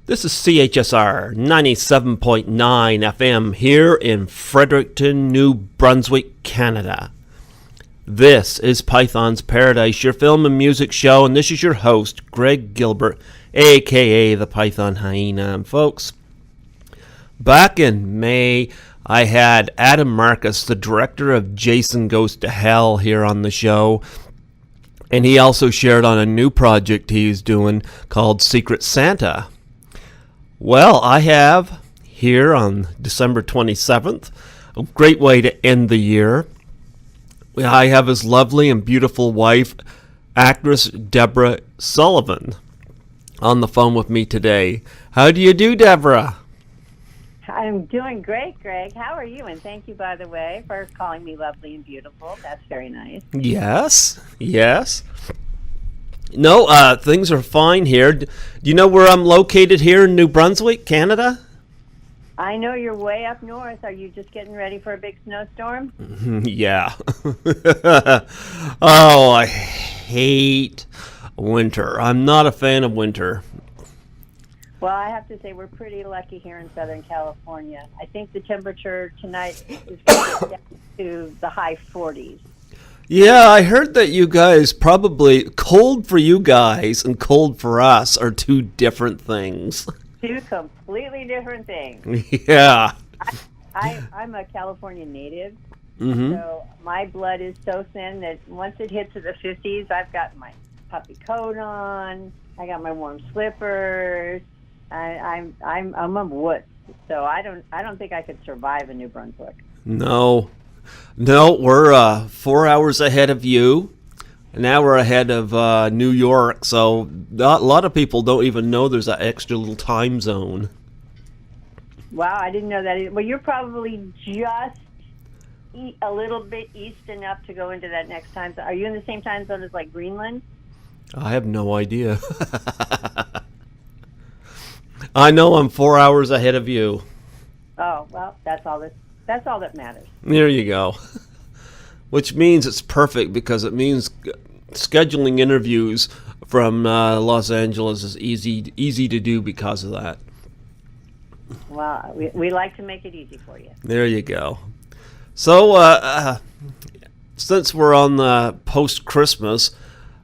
This is CHSR 97.9 FM here in Fredericton, New Brunswick, Canada. This is Python's Paradise, your film and music show, and this is your host, Greg Gilbert, aka the Python Hyena. And folks, back in May, I had Adam Marcus, the director of Jason Goes to Hell, here on the show. And he also shared on a new project he's doing called Secret Santa. Well, I have here on December 27th, a great way to end the year. I have his lovely and beautiful wife, actress Deborah Sullivan, on the phone with me today. How do you do, Deborah? I'm doing great, Greg. How are you? And thank you, by the way, for calling me lovely and beautiful. That's very nice. Yes. No, things are fine here. Do you know where I'm located here in New Brunswick, Canada? I know you're way up north. Are you just getting ready for a big snowstorm? Yeah. Oh, I hate winter. I'm not a fan of winter. Well, I have to say we're pretty lucky here in Southern California. I think the temperature tonight is going to get down to the high 40s. Yeah, I heard that you guys probably, cold for you guys and cold for us are two different things. Two completely different things. Yeah. I'm a California native, Mm-hmm. so my blood is so thin that once it hits to the 50s, I've got my puffy coat on, I got my warm slippers, I'm a wuss, so I don't think I could survive in New Brunswick. No, we're 4 hours ahead of you. Now we're ahead of New York, so a lot of people don't even know there's that extra little time zone. Wow, I didn't know that either. Well, you're probably just a little bit east enough to go into that next time zone. Are you in the same time zone as like Greenland? I have no idea. I know I'm 4 hours ahead of you. Oh, well, that's all that matters. There you go. Which means it's perfect because it means scheduling interviews from Los Angeles is easy to do because of that. Well, we like to make it easy for you. There you go. So, since we're on the post-Christmas,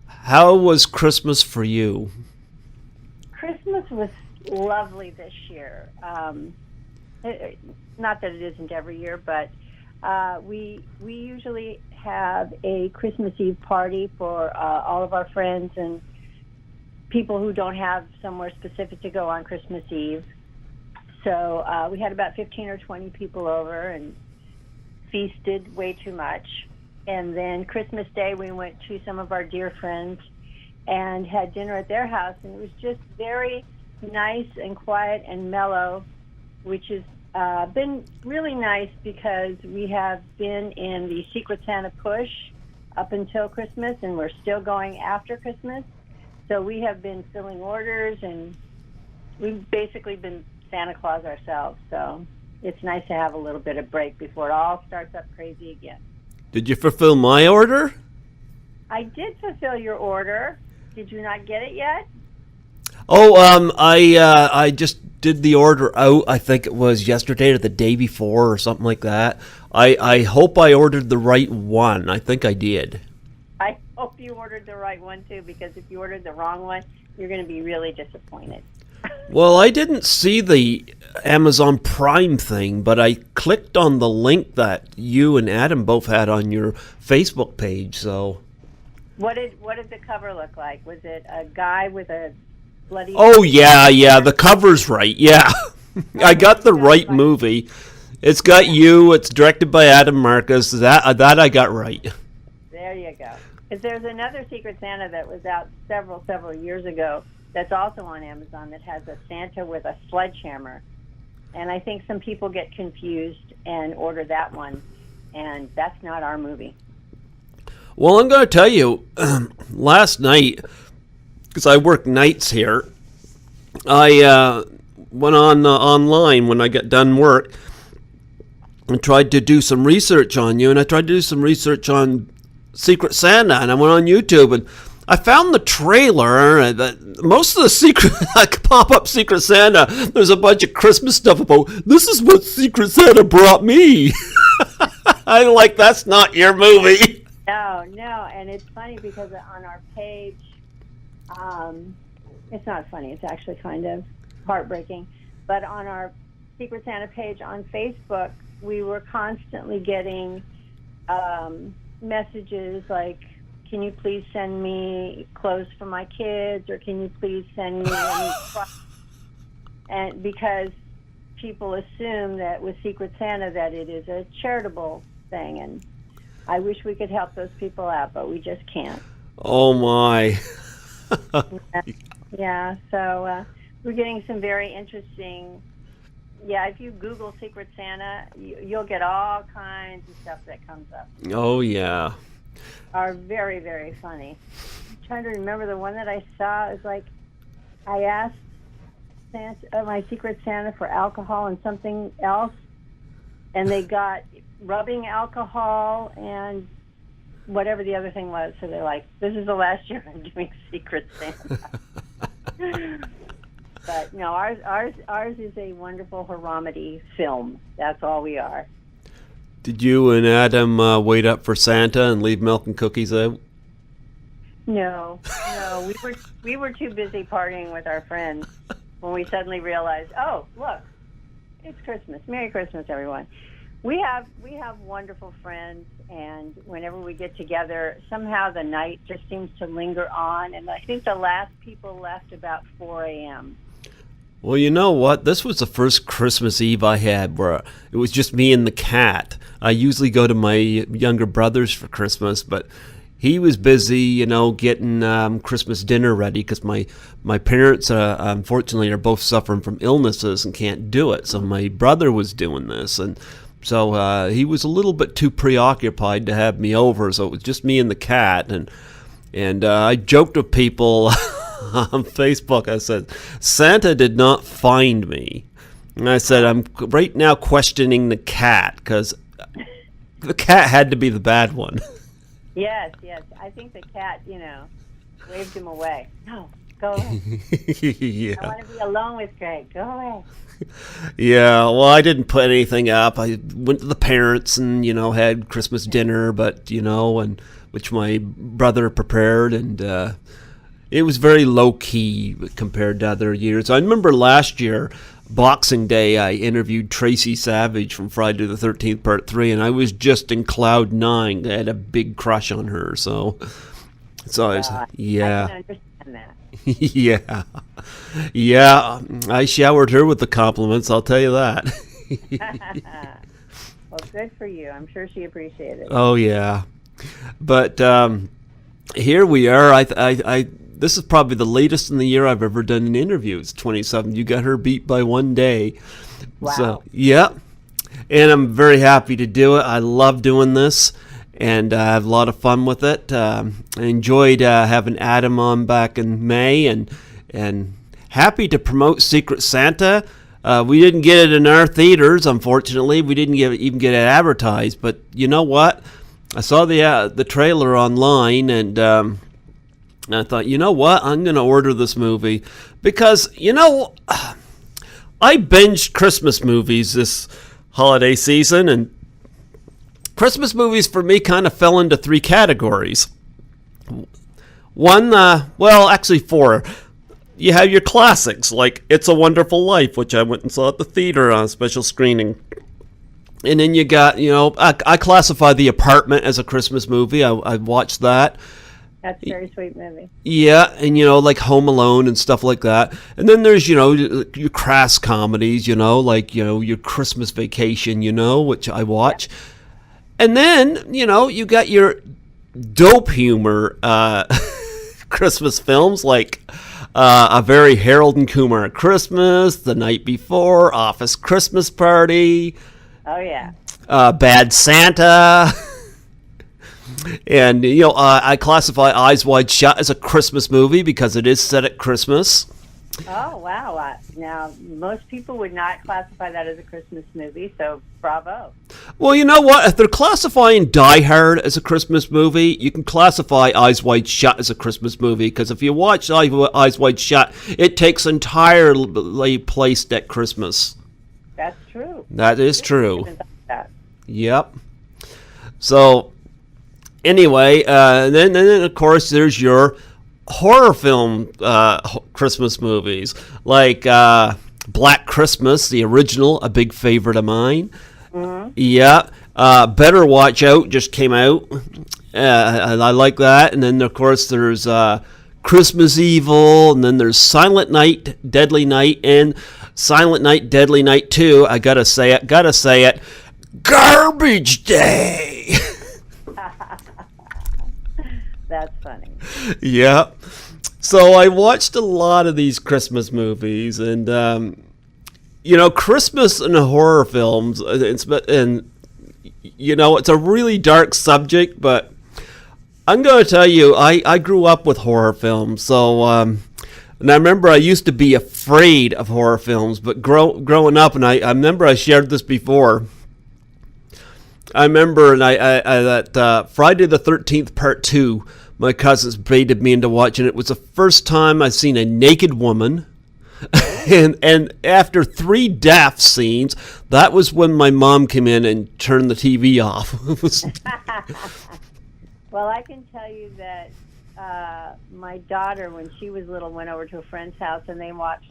how was Christmas for you? Christmas was lovely this year. Not that it isn't every year, but we usually have a Christmas Eve party for all of our friends and people who don't have somewhere specific to go on Christmas Eve. So we had about 15 or 20 people over and feasted way too much. And then Christmas Day, we went to some of our dear friends and had dinner at their house. And it was just very nice and quiet and mellow, which has been really nice because we have been in the Secret Santa push up until Christmas, and we're still going after Christmas. So we have been filling orders, and we've basically been Santa Claus ourselves. So it's nice to have a little bit of break before it all starts up crazy again. Did you fulfill my order? I did fulfill your order. Did you not get it yet? Oh, I just did the order out. I think it was yesterday or the day before or something like that. I hope I ordered the right one. I think I did. I hope you ordered the right one too, because if you ordered the wrong one, you're going to be really disappointed. Well, I didn't see the Amazon Prime thing, but I clicked on the link that you and Adam both had on your Facebook page. So, what did the cover look like? Was it a guy with a bloody? Oh yeah, the cover's right. Yeah, I got the right movie. It's got you. It's directed by Adam Marcus. That I got right. There you go. Because there's another Secret Santa that was out several years ago. That's also on Amazon that has a Santa with a sledgehammer. And I think some people get confused and order that one. And that's not our movie. Well, I'm going to tell you, last night, because I work nights here, I went on online when I got done work and tried to do some research on you. And I tried to do some research on Secret Santa. And I went on YouTube and I found the trailer. Most of the secret pop-up Secret Santa, there's a bunch of Christmas stuff about, this is what Secret Santa brought me. I'm like, that's not your movie. No, and it's funny because on our page, it's not funny, it's actually kind of heartbreaking, but on our Secret Santa page on Facebook, we were constantly getting messages like, can you please send me clothes for my kids, or can you please send me any and because people assume that with Secret Santa that it is a charitable thing, and I wish we could help those people out, but we just can't. Oh my. Yeah, so we're getting some very interesting, if you Google Secret Santa, you'll get all kinds of stuff that comes up. Oh yeah. Are very, very funny. I'm trying to remember the one that I saw. It was like, I asked my Secret Santa for alcohol and something else, and they got rubbing alcohol and whatever the other thing was. So they're like, this is the last year I'm doing Secret Santa. But no, ours is a wonderful horror-comedy film. That's all we are. Did you and Adam wait up for Santa and leave milk and cookies out? No, we were too busy partying with our friends when we suddenly realized, oh, look, it's Christmas. Merry Christmas, everyone. We have wonderful friends, and whenever we get together, somehow the night just seems to linger on, and I think the last people left about 4 a.m. Well, you know what? This was the first Christmas Eve I had where it was just me and the cat. I usually go to my younger brother's for Christmas, but he was busy, getting Christmas dinner ready because my parents, unfortunately, are both suffering from illnesses and can't do it. So my brother was doing this, and so he was a little bit too preoccupied to have me over. So it was just me and the cat, and I joked with people on Facebook. I said, Santa did not find me. And I said, I'm right now questioning the cat because the cat had to be the bad one. Yes. I think the cat, waved him away. No, go away. Yeah. I want to be alone with Greg. Go away. Yeah, well, I didn't put anything up. I went to the parents and, had Christmas dinner, but, and which my brother prepared, and it was very low-key compared to other years. I remember last year, Boxing Day, I interviewed Tracy Savage from Friday the 13th, Part 3, and I was just in cloud nine. I had a big crush on her, so I was, yeah. I can understand that. Yeah, I showered her with the compliments, I'll tell you that. Well, good for you. I'm sure she appreciated it. Oh, yeah. But here we are. This is probably the latest in the year I've ever done an interview. It's 27. You got her beat by one day. Wow. So, yeah. And I'm very happy to do it. I love doing this, and I have a lot of fun with it. I enjoyed having Adam on back in May, and happy to promote Secret Santa. We didn't get it in our theaters, unfortunately. We didn't even get it advertised. But you know what? I saw the trailer online, and I thought, you know what? I'm going to order this movie because, I binged Christmas movies this holiday season, and Christmas movies for me kind of fell into three categories. One, actually four. You have your classics, like It's a Wonderful Life, which I went and saw at the theater on a special screening. And then you got, I classify The Apartment as a Christmas movie. I watched that. That's a very sweet movie. Yeah, and like Home Alone and stuff like that. And then there's, your crass comedies, like, your Christmas Vacation, which I watch. Yeah. And then, you got your dope humor Christmas films like A Very Harold and Kumar Christmas, The Night Before, Office Christmas Party. Oh, yeah. Bad Santa. And, I classify Eyes Wide Shut as a Christmas movie because it is set at Christmas. Oh, wow. Now, most people would not classify that as a Christmas movie, so bravo. Well, you know what? If they're classifying Die Hard as a Christmas movie, you can classify Eyes Wide Shut as a Christmas movie, because if you watch Eyes Wide Shut, it takes entirely place at Christmas. That's true. That is true. That. Yep. So, anyway, then of course there's your horror film Christmas movies, like Black Christmas, the original, a big favorite of mine. Mm-hmm. Yeah. Better Watch Out just came out. And I like that. And then, of course, there's Christmas Evil, and then there's Silent Night, Deadly Night, and Silent Night, Deadly Night 2. I gotta say it. Garbage Day! That's funny. Yeah. So I watched a lot of these Christmas movies, and Christmas and horror films, it's a really dark subject, but I'm going to tell you, I grew up with horror films, so and I remember I used to be afraid of horror films, but growing up, and I remember I shared this before. I remember that Friday the 13th Part 2, my cousins baited me into watching it. It was the first time I'd seen a naked woman. and after 3 death scenes, that was when my mom came in and turned the TV off. Well, I can tell you that my daughter, when she was little, went over to a friend's house and they watched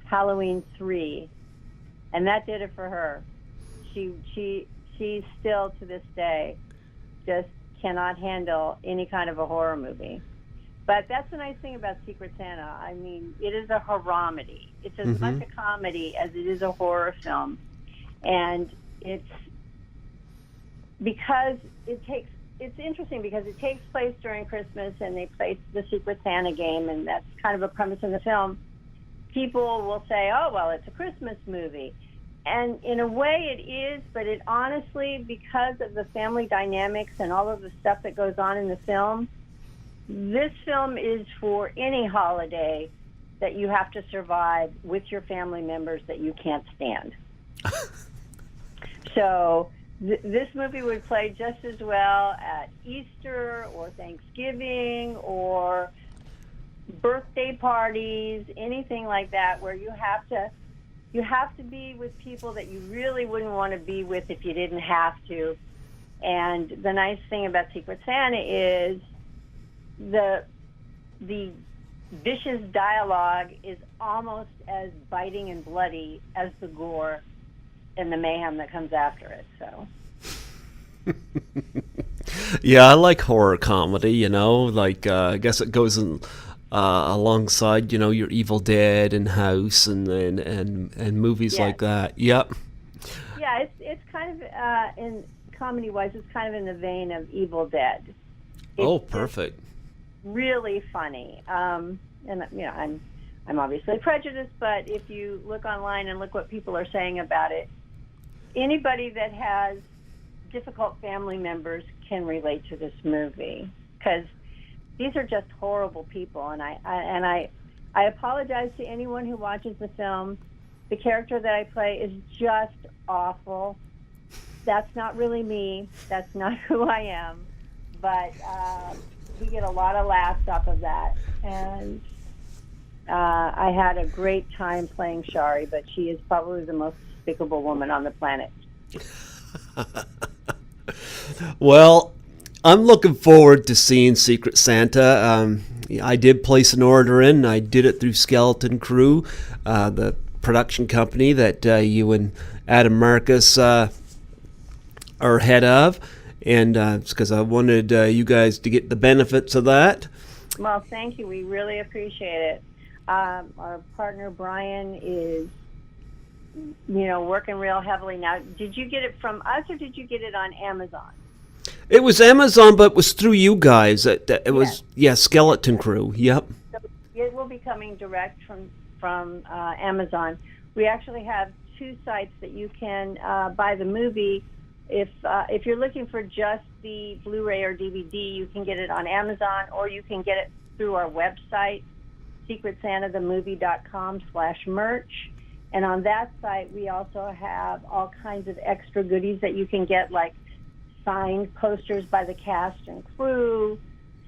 Halloween 3, and that did it for her. She still, to this day, just cannot handle any kind of a horror movie. But that's the nice thing about Secret Santa. I mean, it is a horror-medy. It's as much a comedy as it is a horror film. And it's interesting because it takes place during Christmas, and they play the Secret Santa game, and that's kind of a premise in the film. People will say, oh, well, it's a Christmas movie. And in a way it is, but it honestly, because of the family dynamics and all of the stuff that goes on in the film, this film is for any holiday that you have to survive with your family members that you can't stand. So this movie would play just as well at Easter or Thanksgiving or birthday parties, anything like that, where you have to be with people that you really wouldn't want to be with if you didn't have to. And the nice thing about Secret Santa is the vicious dialogue is almost as biting and bloody as the gore and the mayhem that comes after it. So yeah, I like horror comedy, like I guess it goes in alongside, your Evil Dead and House and movies like that. Yep. Yeah, it's kind of in comedy-wise, it's kind of in the vein of Evil Dead. It's perfect. Really funny. And I'm obviously prejudiced, but if you look online and look what people are saying about it, anybody that has difficult family members can relate to this movie, because these are just horrible people, and I apologize to anyone who watches the film. The character that I play is just awful. That's not really me. That's not who I am. But we get a lot of laughs off of that. And I had a great time playing Shari, but she is probably the most despicable woman on the planet. Well, I'm looking forward to seeing Secret Santa. I did place an order in. I did it through Skeleton Crew, the production company that you and Adam Marcus are head of. And it's because I wanted you guys to get the benefits of that. Well, thank you. We really appreciate it. Our partner, Brian, is working real heavily now. Did you get it from us, or did you get it on Amazon? It was Amazon, but it was through you guys. It was Skeleton Crew. Yep. So it will be coming direct from Amazon. We actually have 2 sites that you can buy the movie. If you're looking for just the Blu-ray or DVD, you can get it on Amazon, or you can get it through our website. secretsantathemovie.com/merch. And on that site, we also have all kinds of extra goodies that you can get, like signed posters by the cast and crew,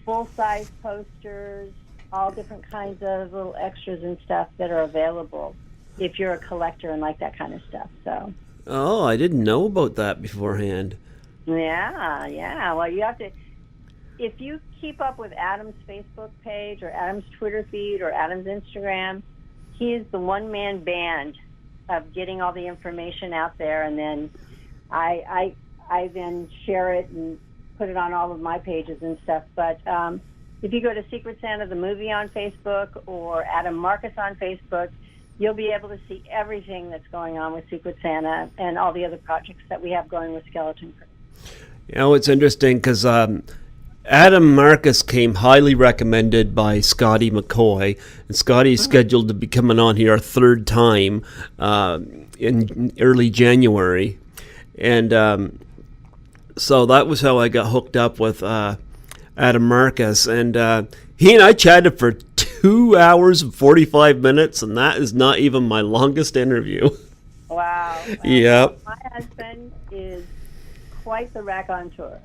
full-size posters, all different kinds of little extras and stuff that are available if you're a collector and like that kind of stuff. So. Oh, I didn't know about that beforehand. Yeah. Well, you have to, if you keep up with Adam's Facebook page or Adam's Twitter feed or Adam's Instagram, he is the one-man band of getting all the information out there, and then I then share it and put it on all of my pages and stuff. But if you go to Secret Santa the Movie on Facebook or Adam Marcus on Facebook, you'll be able to see everything that's going on with Secret Santa and all the other projects that we have going with Skeleton Crew. You know, it's interesting because Adam Marcus came highly recommended by Scotty McCoy, and Scotty's scheduled to be coming on here a third time in early January. And so that was how I got hooked up with Adam Marcus. And he and I chatted for 2 hours and 45 minutes, and that is not even my longest interview. Wow. Yep. My husband is quite the raconteur.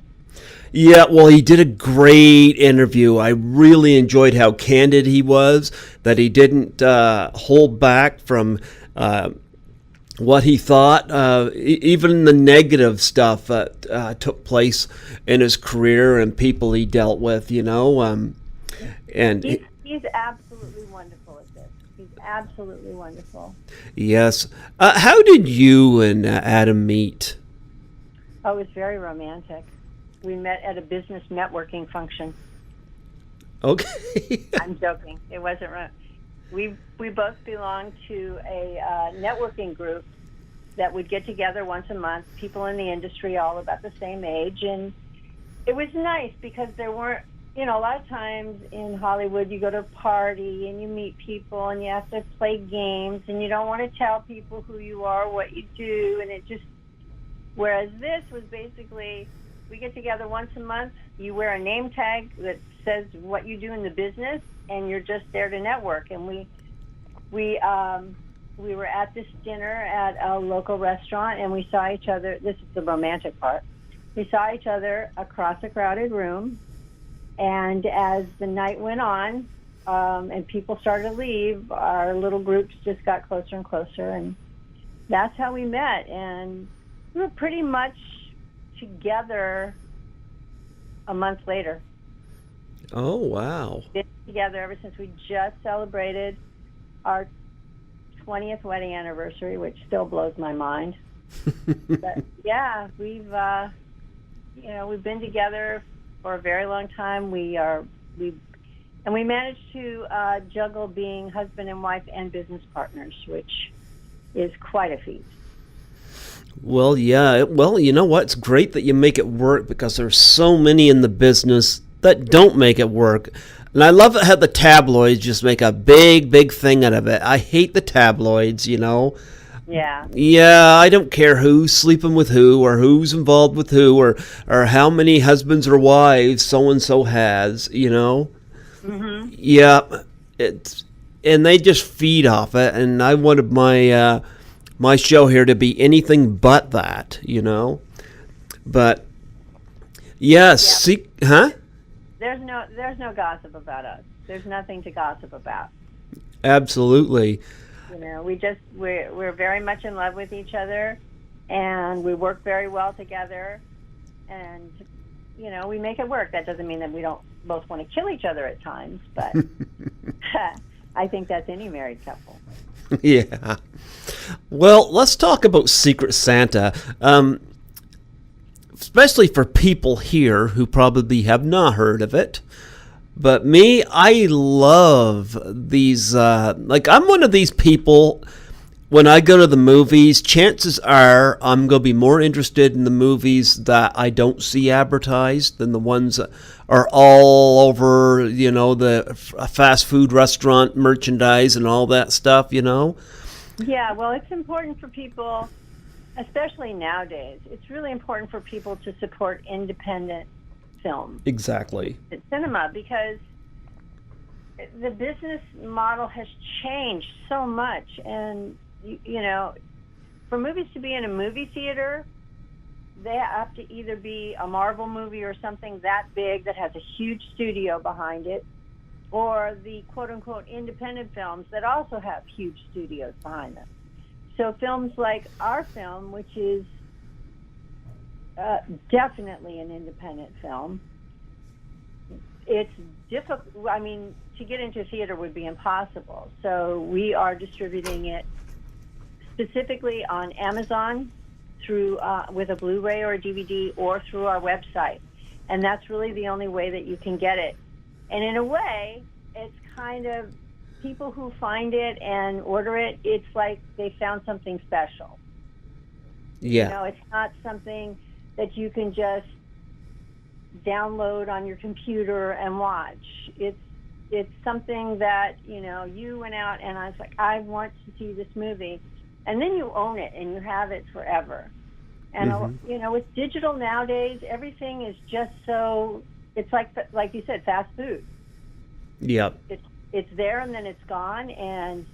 Yeah, well, he did a great interview. I really enjoyed how candid he was, that he didn't hold back from what he thought, even the negative stuff that took place in his career and people he dealt with, you know. And he's absolutely wonderful at this. He's absolutely wonderful. Yes. How did you and Adam meet? Oh, it was very romantic. We met at a business networking function. Okay. I'm joking. It wasn't right. We both belonged to a networking group that would get together once a month, people in the industry all about the same age. And it was nice because there weren't, you know, a lot of times in Hollywood you go to a party and you meet people and you have to play games and you don't want to tell people who you are, what you do, and it just, whereas this was basically, we get together once a month, you wear a name tag that says what you do in the business, and you're just there to network. And we were at this dinner at a local restaurant, and we saw each other. This is the romantic part. We saw each other across a crowded room, and as the night went on, and people started to leave, our little groups just got closer and closer, and that's how we met. And we were pretty much together a month later. Oh, wow. Been together ever since. We just celebrated our 20th wedding anniversary, which still blows my mind. But yeah, we've been together for a very long time. We managed to juggle being husband and wife and business partners, which is quite a feat. Well, yeah. Well, you know what? It's great that you make it work because there's so many in the business that don't make it work. And I love how the tabloids just make a big thing out of it. I hate the tabloids, you know. Yeah. Yeah, I don't care who's sleeping with who or who's involved with who or how many husbands or wives so-and-so has, you know. Mm-hmm. Yeah. And they just feed off it. And I wanted my show here to be anything but that, you know. But yes, yeah. Huh? There's no gossip about us. There's nothing to gossip about. Absolutely. You know, we're very much in love with each other, and we work very well together, and you know, we make it work. That doesn't mean that we don't both want to kill each other at times, but I think that's any married couple. Yeah. Well, let's talk about Secret Santa. Especially for people here who probably have not heard of it. But me, I love these, I'm one of these people, when I go to the movies, chances are I'm going to be more interested in the movies that I don't see advertised than the ones that are all over, you know, the fast food restaurant merchandise and all that stuff, you know? Yeah, well, it's important for people, especially nowadays, it's really important for people to support independent film. Exactly. Cinema, because the business model has changed so much, and you know, for movies to be in a movie theater, they have to either be a Marvel movie or something that big that has a huge studio behind it, or the quote-unquote independent films that also have huge studios behind them. So films like our film, which is definitely an independent film, it's difficult. I mean, to get into a theater would be impossible. So we are distributing it specifically on Amazon through with a Blu-ray or a DVD, or through our website. And that's really the only way that you can get it. And in a way, it's kind of, people who find it and order it, it's like they found something special. Yeah. You know, it's not something that you can just download on your computer and watch. It's something that, you know, you went out and I was like, I want to see this movie. And then you own it and you have it forever. And, you know, with digital nowadays, everything is just so, it's like you said, fast food. Yep. It's there and then it's gone, and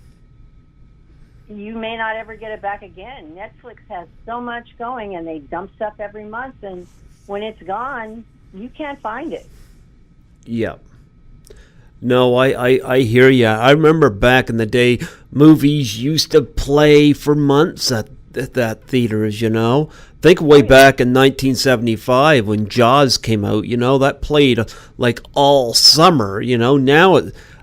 you may not ever get it back again. Netflix has so much going, and they dump stuff every month, and when it's gone, you can't find it. Yep. No, I hear ya. I remember back in the day, movies used to play for months at that theaters, you know. Think way back in 1975 when Jaws came out, you know, that played like all summer, you know. Now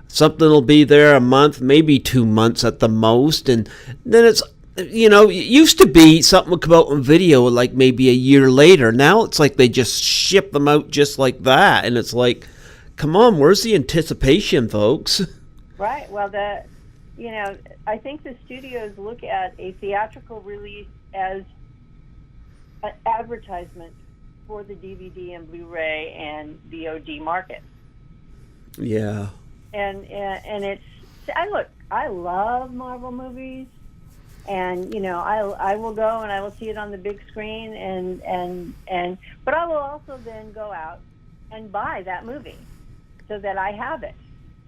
something will be there a month, maybe 2 months at the most, and then it's, you know, it used to be something would come out on video like maybe a year later. Now it's like they just ship them out just like that, and it's like, come on, where's the anticipation, folks? Right. Well, you know, I think the studios look at a theatrical release as an advertisement for the DVD and Blu-ray and VOD market. Yeah. And it's, I love Marvel movies, and you know, I will go and I will see it on the big screen, but I will also then go out and buy that movie so that I have it,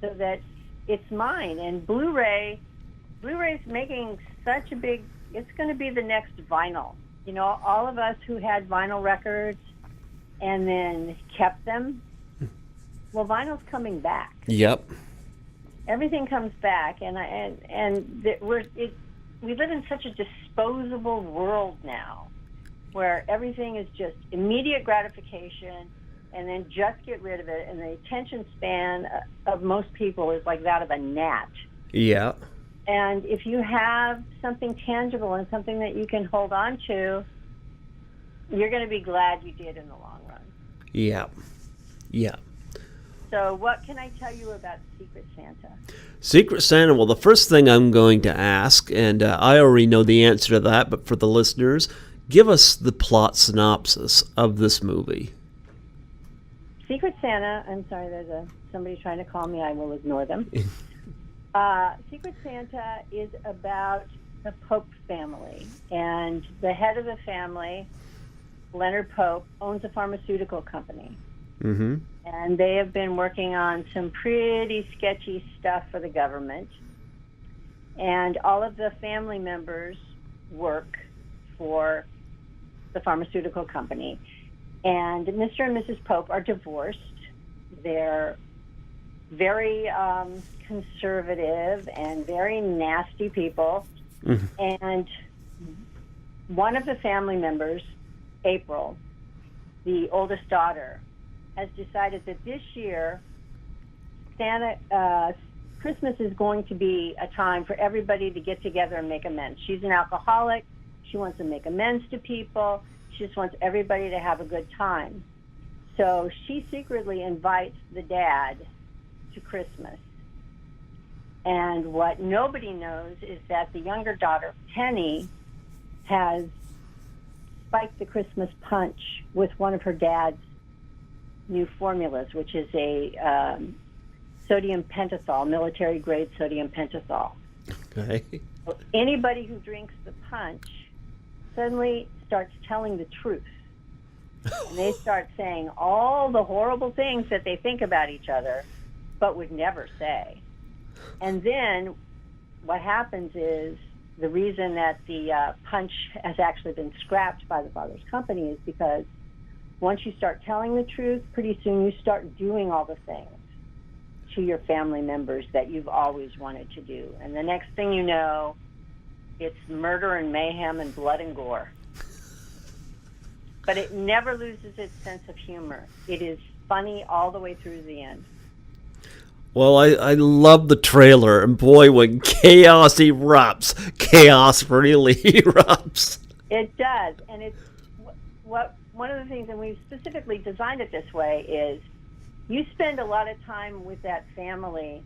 so that it's mine. And Blu-ray's making such a big, it's going to be the next vinyl. You know, all of us who had vinyl records and then kept them, well, vinyl's coming back. Yep. Everything comes back, and we live in such a disposable world now, where everything is just immediate gratification, and then just get rid of it. And the attention span of most people is like that of a gnat. Yeah. And if you have something tangible and something that you can hold on to, you're going to be glad you did in the long run. Yeah. Yeah. So what can I tell you about Secret Santa? Secret Santa, well, the first thing I'm going to ask, and I already know the answer to that, but for the listeners, give us the plot synopsis of this movie. Secret Santa, I'm sorry, there's somebody trying to call me. I will ignore them. Secret Santa is about the Pope family, and the head of the family, Leonard Pope, owns a pharmaceutical company. Mm-hmm. And they have been working on some pretty sketchy stuff for the government. And all of the family members work for the pharmaceutical company. And Mr. and Mrs. Pope are divorced. They're very conservative and very nasty people. Mm-hmm. And one of the family members, April, the oldest daughter, has decided that this year Christmas is going to be a time for everybody to get together and make amends. She's an alcoholic. She wants to make amends to people. She just wants everybody to have a good time. So she secretly invites the dad to Christmas. And what nobody knows is that the younger daughter, Penny, has spiked the Christmas punch with one of her dad's new formulas, which is a sodium pentothal, military-grade sodium pentothal. Okay. So anybody who drinks the punch suddenly starts telling the truth. And they start saying all the horrible things that they think about each other, but would never say. And then what happens is the reason that the punch has actually been scrapped by the father's company is because once you start telling the truth, pretty soon you start doing all the things to your family members that you've always wanted to do. And the next thing you know, it's murder and mayhem and blood and gore. But it never loses its sense of humor. It is funny all the way through the end. Well, I love the trailer, and boy, when chaos erupts, chaos really erupts. It does, and it's one of the things, and we've specifically designed it this way, is you spend a lot of time with that family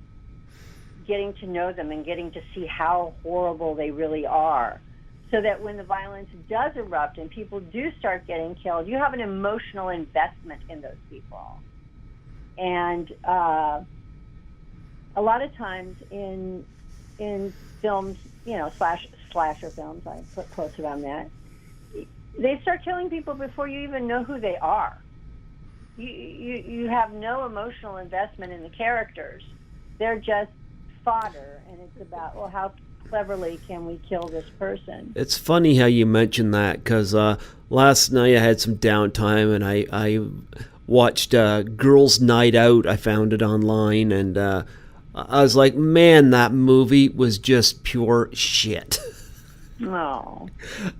getting to know them and getting to see how horrible they really are, so that when the violence does erupt and people do start getting killed, you have an emotional investment in those people. And a lot of times in films, slasher films, I put quotes around that, they start killing people before you even know who they are. You have no emotional investment in the characters. They're just fodder, and it's about, well, how cleverly can we kill this person? It's funny how you mention that, because last night I had some downtime, and I watched Girls' Night Out. I found it online, and I was like, man, that movie was just pure shit. Oh.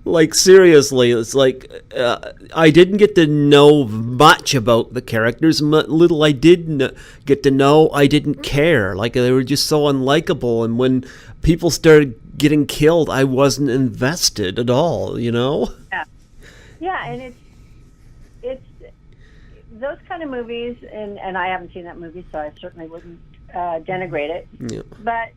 Like, seriously, it's like I didn't get to know much about the characters. Little I did get to know, I didn't care. Like, they were just so unlikable. And when people started getting killed, I wasn't invested at all, Yeah. Yeah, and it's those kind of movies, and I haven't seen that movie, so I certainly wouldn't denigrate it. Yeah. But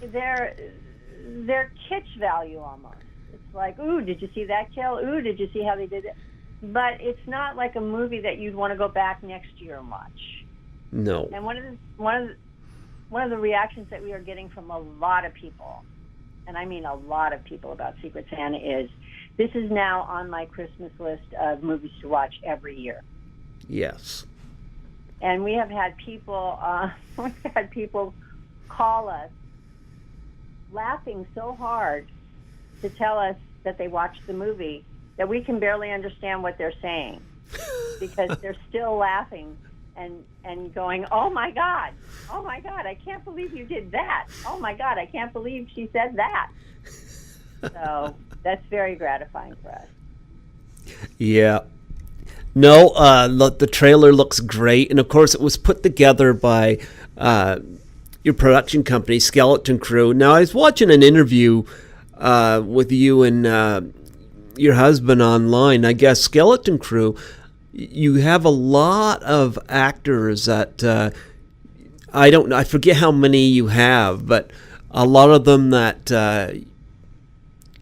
they're kitsch value almost. It's like, ooh, did you see that kill? Ooh, did you see how they did it? But it's not like a movie that you'd want to go back next year and watch. No. And one of the reactions that we are getting from a lot of people, and I mean a lot of people, about Secret Santa is, this is now on my Christmas list of movies to watch every year. Yes. And we have had people call us laughing so hard to tell us that they watched the movie that we can barely understand what they're saying, because they're still laughing and going, oh my God, I can't believe you did that. Oh my God, I can't believe she said that. So that's very gratifying for us. Yeah. No, the trailer looks great, and of course it was put together by your production company, Skeleton Crew. Now, I was watching an interview with you and your husband online. I guess Skeleton Crew, you have a lot of actors that I forget how many you have, but a lot of them that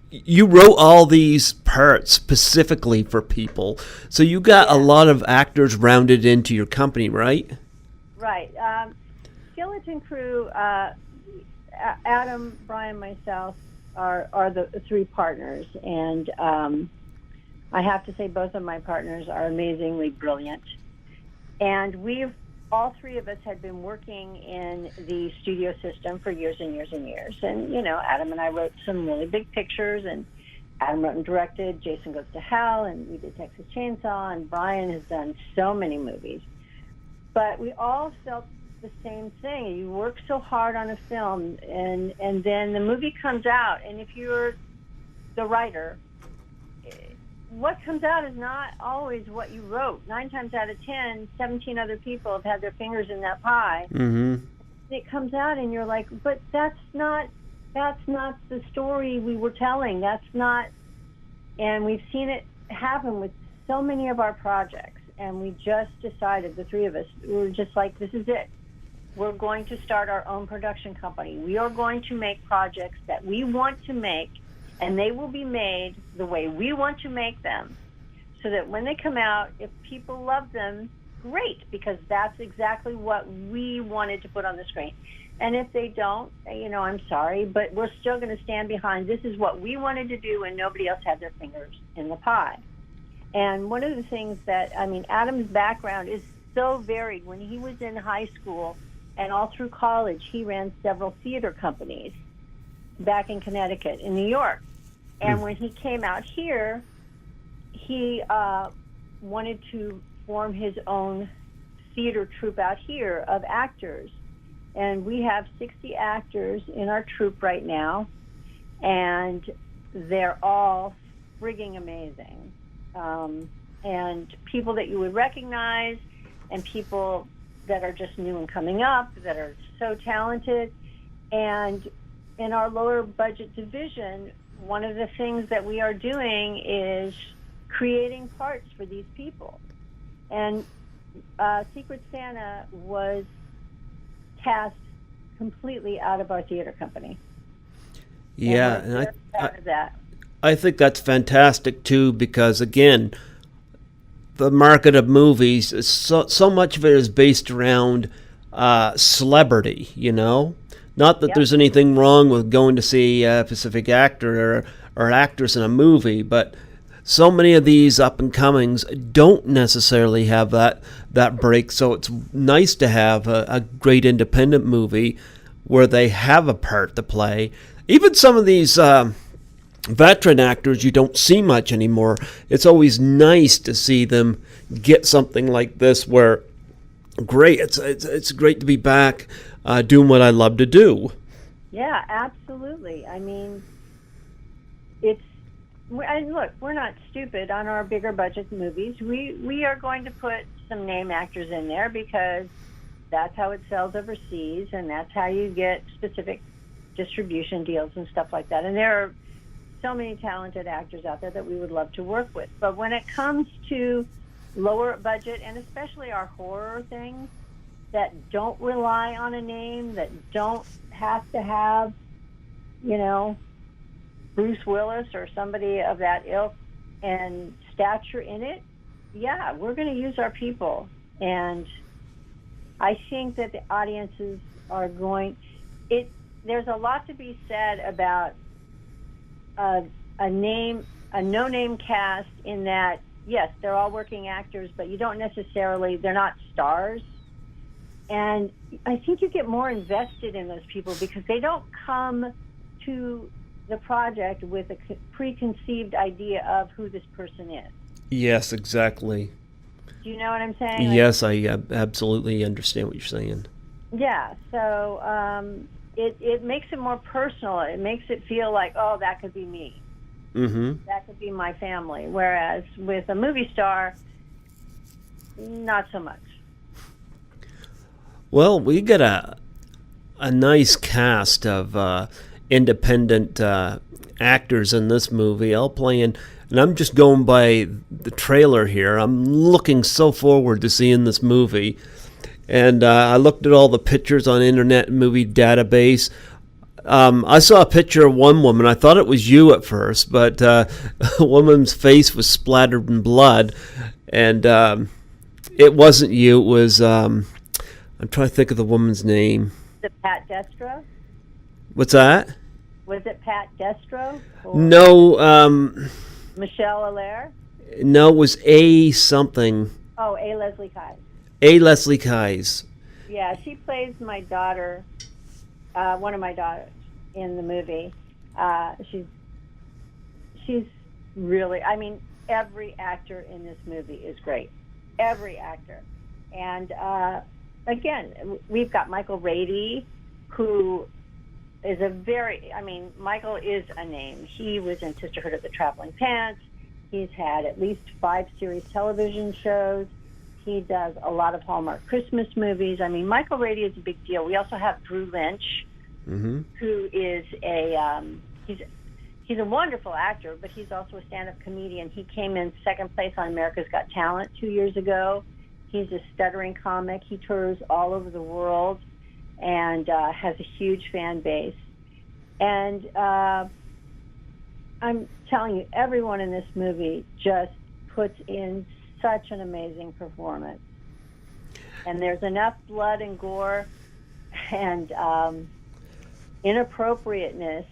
you wrote all these parts specifically for people. So you got a lot of actors rounded into your company, right? Right. Skeleton Crew, Adam, Brian, myself are the three partners, and I have to say both of my partners are amazingly brilliant. And all three of us had been working in the studio system for years and years and years. And, Adam and I wrote some really big pictures, and Adam wrote and directed Jason Goes to Hell, and we did Texas Chainsaw, and Brian has done so many movies. But we all felt the same thing. You work so hard on a film, and then the movie comes out, and if you're the writer, what comes out is not always what you wrote. 9 times out of 10, 17 other people have had their fingers in that pie. Mm-hmm. It comes out, and you're like, but that's not the story we were telling. That's not. And we've seen it happen with so many of our projects, and we just decided, the three of us, we were just like, this is it. We're going to start our own production company. We are going to make projects that we want to make, and they will be made the way we want to make them, so that when they come out, if people love them, great, because that's exactly what we wanted to put on the screen. And if they don't, I'm sorry, but we're still going to stand behind, this is what we wanted to do, and nobody else had their fingers in the pie. And one of the things that, Adam's background is so varied. When he was in high school and all through college, he ran several theater companies back in Connecticut, in New York. And when he came out here, he wanted to form his own theater troupe out here of actors. And we have 60 actors in our troupe right now, and they're all frigging amazing. And people that you would recognize, and people that are just new and coming up, that are so talented. And in our lower budget division, one of the things that we are doing is creating parts for these people. And Secret Santa was cast completely out of our theater company. Yeah, and we're proud of that. I think that's fantastic too, because again, the market of movies is so much of it is based around celebrity, you know. Not that there's anything wrong with going to see a specific actor or actress in a movie, but so many of these up and comings don't necessarily have that break. So it's nice to have a great independent movie where they have a part to play. Even some of these veteran actors you don't see much anymore. It's always nice to see them get something like this where great. It's great to be back doing what I love to do. Yeah, absolutely. I mean, and look, we're not stupid on our bigger budget movies. We are going to put some name actors in there because that's how it sells overseas, and that's how you get specific distribution deals and stuff like that. And there are so many talented actors out there that we would love to work with. But when it comes to lower budget, and especially our horror things that don't rely on a name, that don't have to have, you know, Bruce Willis or somebody of that ilk and stature in it, yeah, we're going to use our people. And I think that the audiences are there's a lot to be said about a no-name cast, in that, yes, they're all working actors, but they're not stars. And I think you get more invested in those people because they don't come to the project with a preconceived idea of who this person is. Yes, exactly. Do you know what I'm saying? Yes, I absolutely understand what you're saying. Yeah, so it makes it more personal. It makes it feel like, oh, that could be me. Mm-hmm. That could be my family. Whereas with a movie star, not so much. Well, we got a nice cast of independent actors in this movie, all playing, and I'm just going by the trailer here. I'm looking so forward to seeing this movie. And I looked at all the pictures on Internet Movie Database. I saw a picture of one woman. I thought it was you at first, but a woman's face was splattered in blood. And it wasn't you. It was, I'm trying to think of the woman's name. Was it Pat Destro? What's that? Was it Pat Destro? No. Michelle Allaire? No, it was A something. Oh, A. Leslie Keyes. A. Leslie Keyes. Yeah, she plays my daughter, one of my daughters in the movie. She's really, I mean, every actor in this movie is great. Every actor. And again, we've got Michael Rady, who is Michael is a name. He was in Sisterhood of the Traveling Pants. He's had at least 5 series television shows. He does a lot of Hallmark Christmas movies. I mean, Michael Rady is a big deal. We also have Drew Lynch, who is he's a wonderful actor, but he's also a stand-up comedian. He came in second place on America's Got Talent 2 years ago. He's a stuttering comic. He tours all over the world and has a huge fan base. And I'm telling you, everyone in this movie just puts in such an amazing performance. And there's enough blood and gore and inappropriateness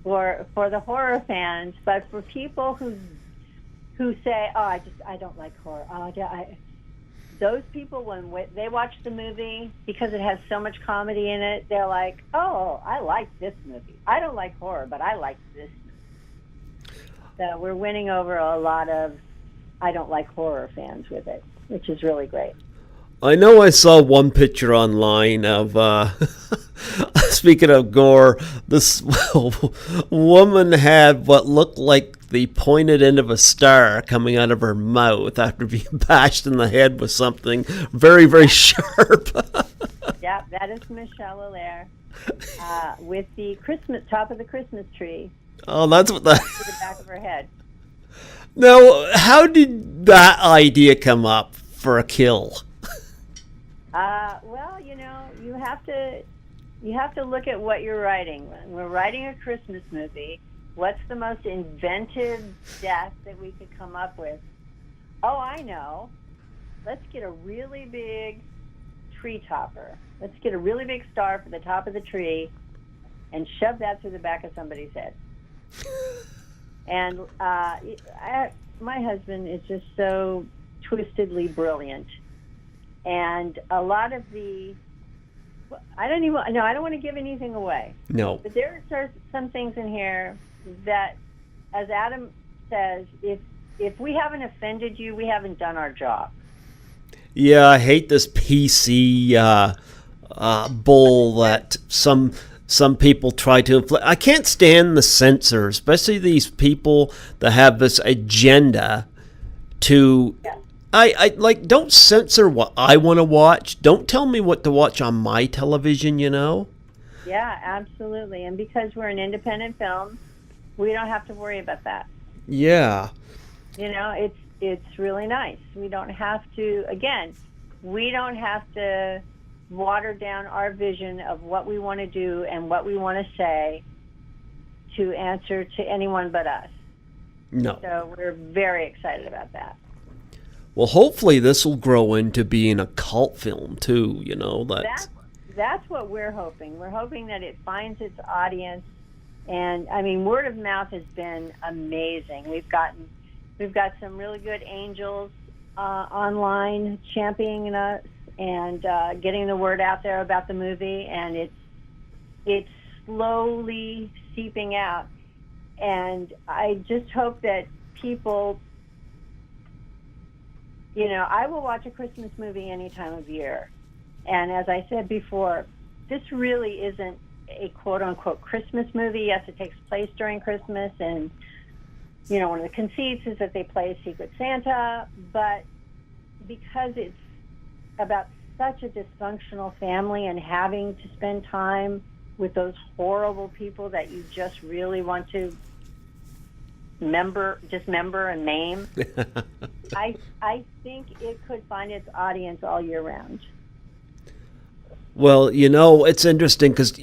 for the horror fans, but for people who say, "Oh, I don't like horror. those people, when they watch the movie, because it has so much comedy in it, they're like, oh, I like this movie. I don't like horror, but I like this movie. So we're winning over a lot of I don't like horror fans with it, which is really great. I know I saw one picture online of, speaking of gore, this woman had what looked like the pointed end of a star coming out of her mouth after being bashed in the head with something very, very sharp. Yeah, that is Michelle Allaire with the top of the Christmas tree. Oh, that's what that... To the back of her head. Now, how did that idea come up for a kill? Well, you have to look at what you're writing. When we're writing a Christmas movie, what's the most inventive death that we could come up with? Oh, I know. Let's get a really big tree topper. Let's get a really big star for the top of the tree and shove that through the back of somebody's head. And my husband is just so twistedly brilliant. And a lot of I don't want to give anything away. No. But there are some things in here that, as Adam says, if we haven't offended you, we haven't done our job. Yeah, I hate this PC bull that some people try to inflict. I can't stand the censors, especially these people that have this agenda to... Yeah. I don't censor what I want to watch. Don't tell me what to watch on my television, Yeah, absolutely. And because we're an independent film, we don't have to worry about that. Yeah. It's really nice. We don't have to water down our vision of what we want to do and what we want to say to answer to anyone but us. No. So we're very excited about that. Well, hopefully this will grow into being a cult film too, That's what we're hoping. We're hoping that it finds its audience. And I mean, word of mouth has been amazing. We've got some really good angels online championing us and getting the word out there about the movie, and it's slowly seeping out. And I just hope that people, I will watch a Christmas movie any time of year. And as I said before, this really isn't a quote-unquote Christmas movie. Yes, it takes place during Christmas, and, one of the conceits is that they play Secret Santa, but because it's about such a dysfunctional family and having to spend time with those horrible people that you just really want to dismember and maim, I think it could find its audience all year round. Well, it's interesting because,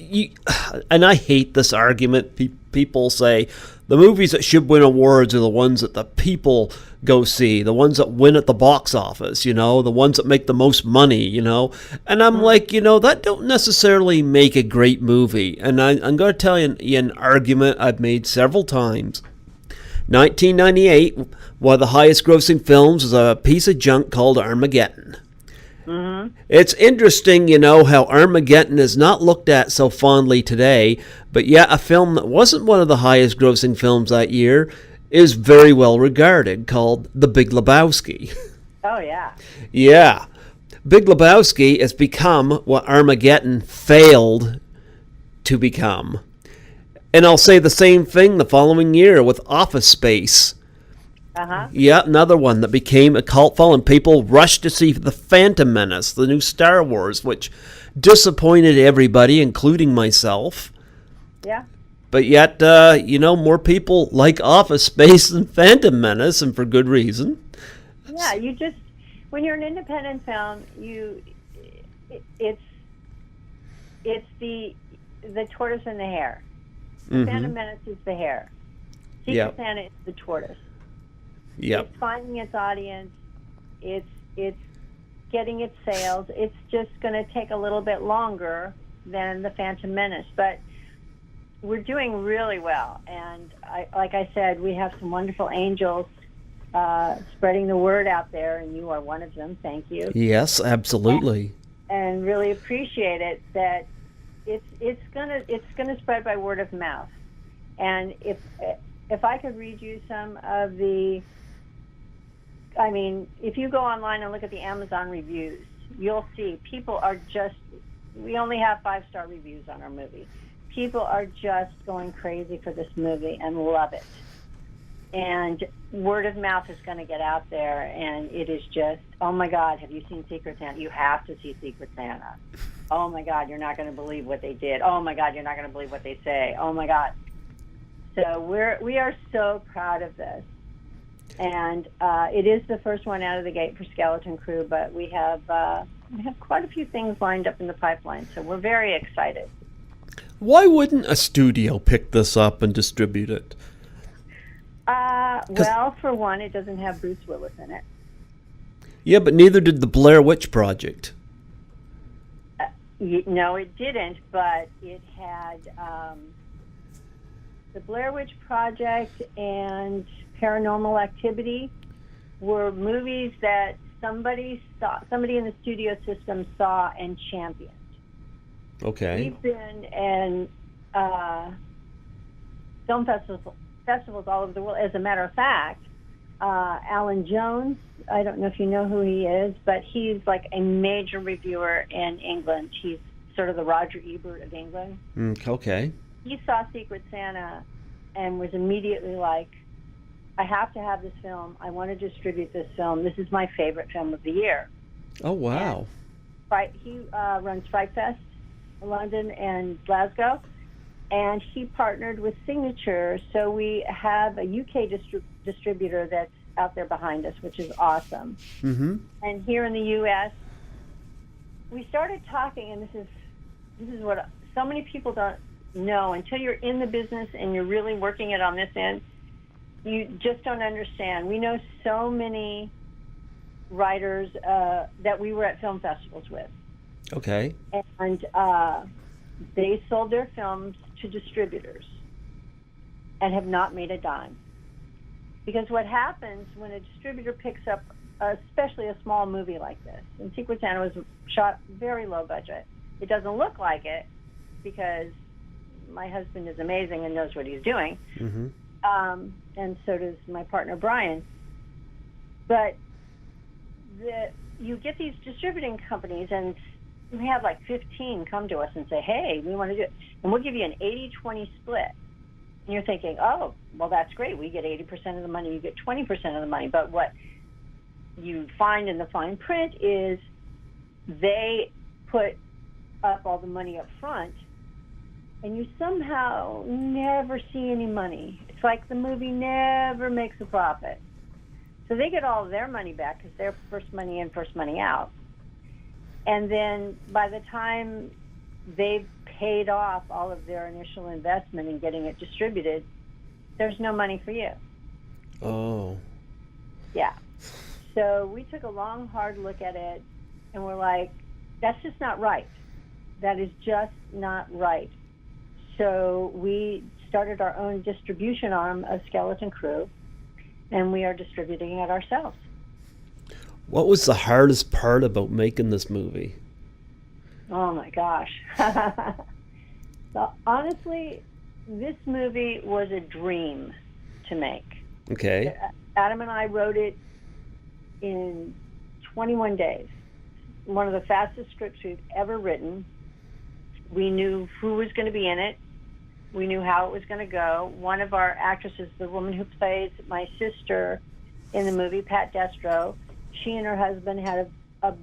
and I hate this argument. People say the movies that should win awards are the ones that the people go see, the ones that win at the box office, the ones that make the most money, And I'm like, that don't necessarily make a great movie. And I'm going to tell you an argument I've made several times. 1998, one of the highest grossing films was a piece of junk called Armageddon. Mm-hmm. It's interesting, how Armageddon is not looked at so fondly today, but yet a film that wasn't one of the highest grossing films that year is very well regarded, called The Big Lebowski. Oh, yeah. Yeah. Big Lebowski has become what Armageddon failed to become. And I'll say the same thing the following year with Office Space. Uh-huh. Yeah, another one that became a cult following. People rushed to see The Phantom Menace, the new Star Wars, which disappointed everybody, including myself. Yeah. But yet, more people like Office Space than Phantom Menace, and for good reason. Yeah, when you're an independent film, it's the tortoise and the hare. Mm-hmm. Phantom Menace is the hare. Secret Santa is the tortoise. Yep. It's finding its audience. It's getting its sales. It's just going to take a little bit longer than the Phantom Menace, but we're doing really well. And like I said, we have some wonderful angels spreading the word out there, and you are one of them. Thank you. Yes, absolutely. And really appreciate it that it's gonna spread by word of mouth. And if I could read you some of the, I mean, if you go online and look at the Amazon reviews, you'll see people are just, we only have 5-star reviews on our movie. People are just going crazy for this movie and love it. And word of mouth is going to get out there, and it is just, oh my God, have you seen Secret Santa? You have to see Secret Santa. Oh my God, you're not going to believe what they did. Oh my God, you're not going to believe what they say. Oh my God. So we are so proud of this. And it is the first one out of the gate for Skeleton Crew, but we have quite a few things lined up in the pipeline, so we're very excited. Why wouldn't a studio pick this up and distribute it? Well, for one, it doesn't have Bruce Willis in it. Yeah, but neither did the Blair Witch Project. No, it didn't, but it had the Blair Witch Project and Paranormal Activity were movies that somebody in the studio system saw and championed. Okay. We've been in film festivals all over the world. As a matter of fact, Alan Jones, I don't know if you know who he is, but he's like a major reviewer in England. He's sort of the Roger Ebert of England. Okay. He saw Secret Santa and was immediately like, I have to have this film. I want to distribute this film. This is my favorite film of the year. Oh, wow. And he runs Fright Fest in London and Glasgow, and he partnered with Signature, so we have a UK distributor that's out there behind us, which is awesome. Mm-hmm. And here in the U.S., we started talking, and this is what so many people don't know. Until you're in the business and you're really working it on this end, you just don't understand. We know so many writers that we were at film festivals with. Okay. And they sold their films to distributors and have not made a dime. Because what happens when a distributor picks up, especially a small movie like this, and Secret Santa was shot very low budget. It doesn't look like it because my husband is amazing and knows what he's doing. Mm-hmm. And so does my partner, Brian. But you get these distributing companies, and we have like 15 come to us and say, hey, we want to do it. And we'll give you an 80-20 split. And you're thinking, oh, well, that's great. We get 80% of the money, you get 20% of the money. But what you find in the fine print is they put up all the money up front, and you somehow never see any money. It's like the movie never makes a profit. So they get all of their money back because they're first money in, first money out. And then by the time they've paid off all of their initial investment in getting it distributed, there's no money for you. Oh. Yeah. So we took a long, hard look at it, and we're like, that's just not right. That is just not right. So we started our own distribution arm of Skeleton Crew, and we are distributing it ourselves. What was the hardest part about making this movie? Oh my gosh. So honestly, this movie was a dream to make. Okay. Adam and I wrote it in 21 days. One of the fastest scripts we've ever written. We knew who was going to be in it. We knew how it was going to go. One of our actresses, the woman who plays my sister in the movie, Pat Destro, she and her husband had a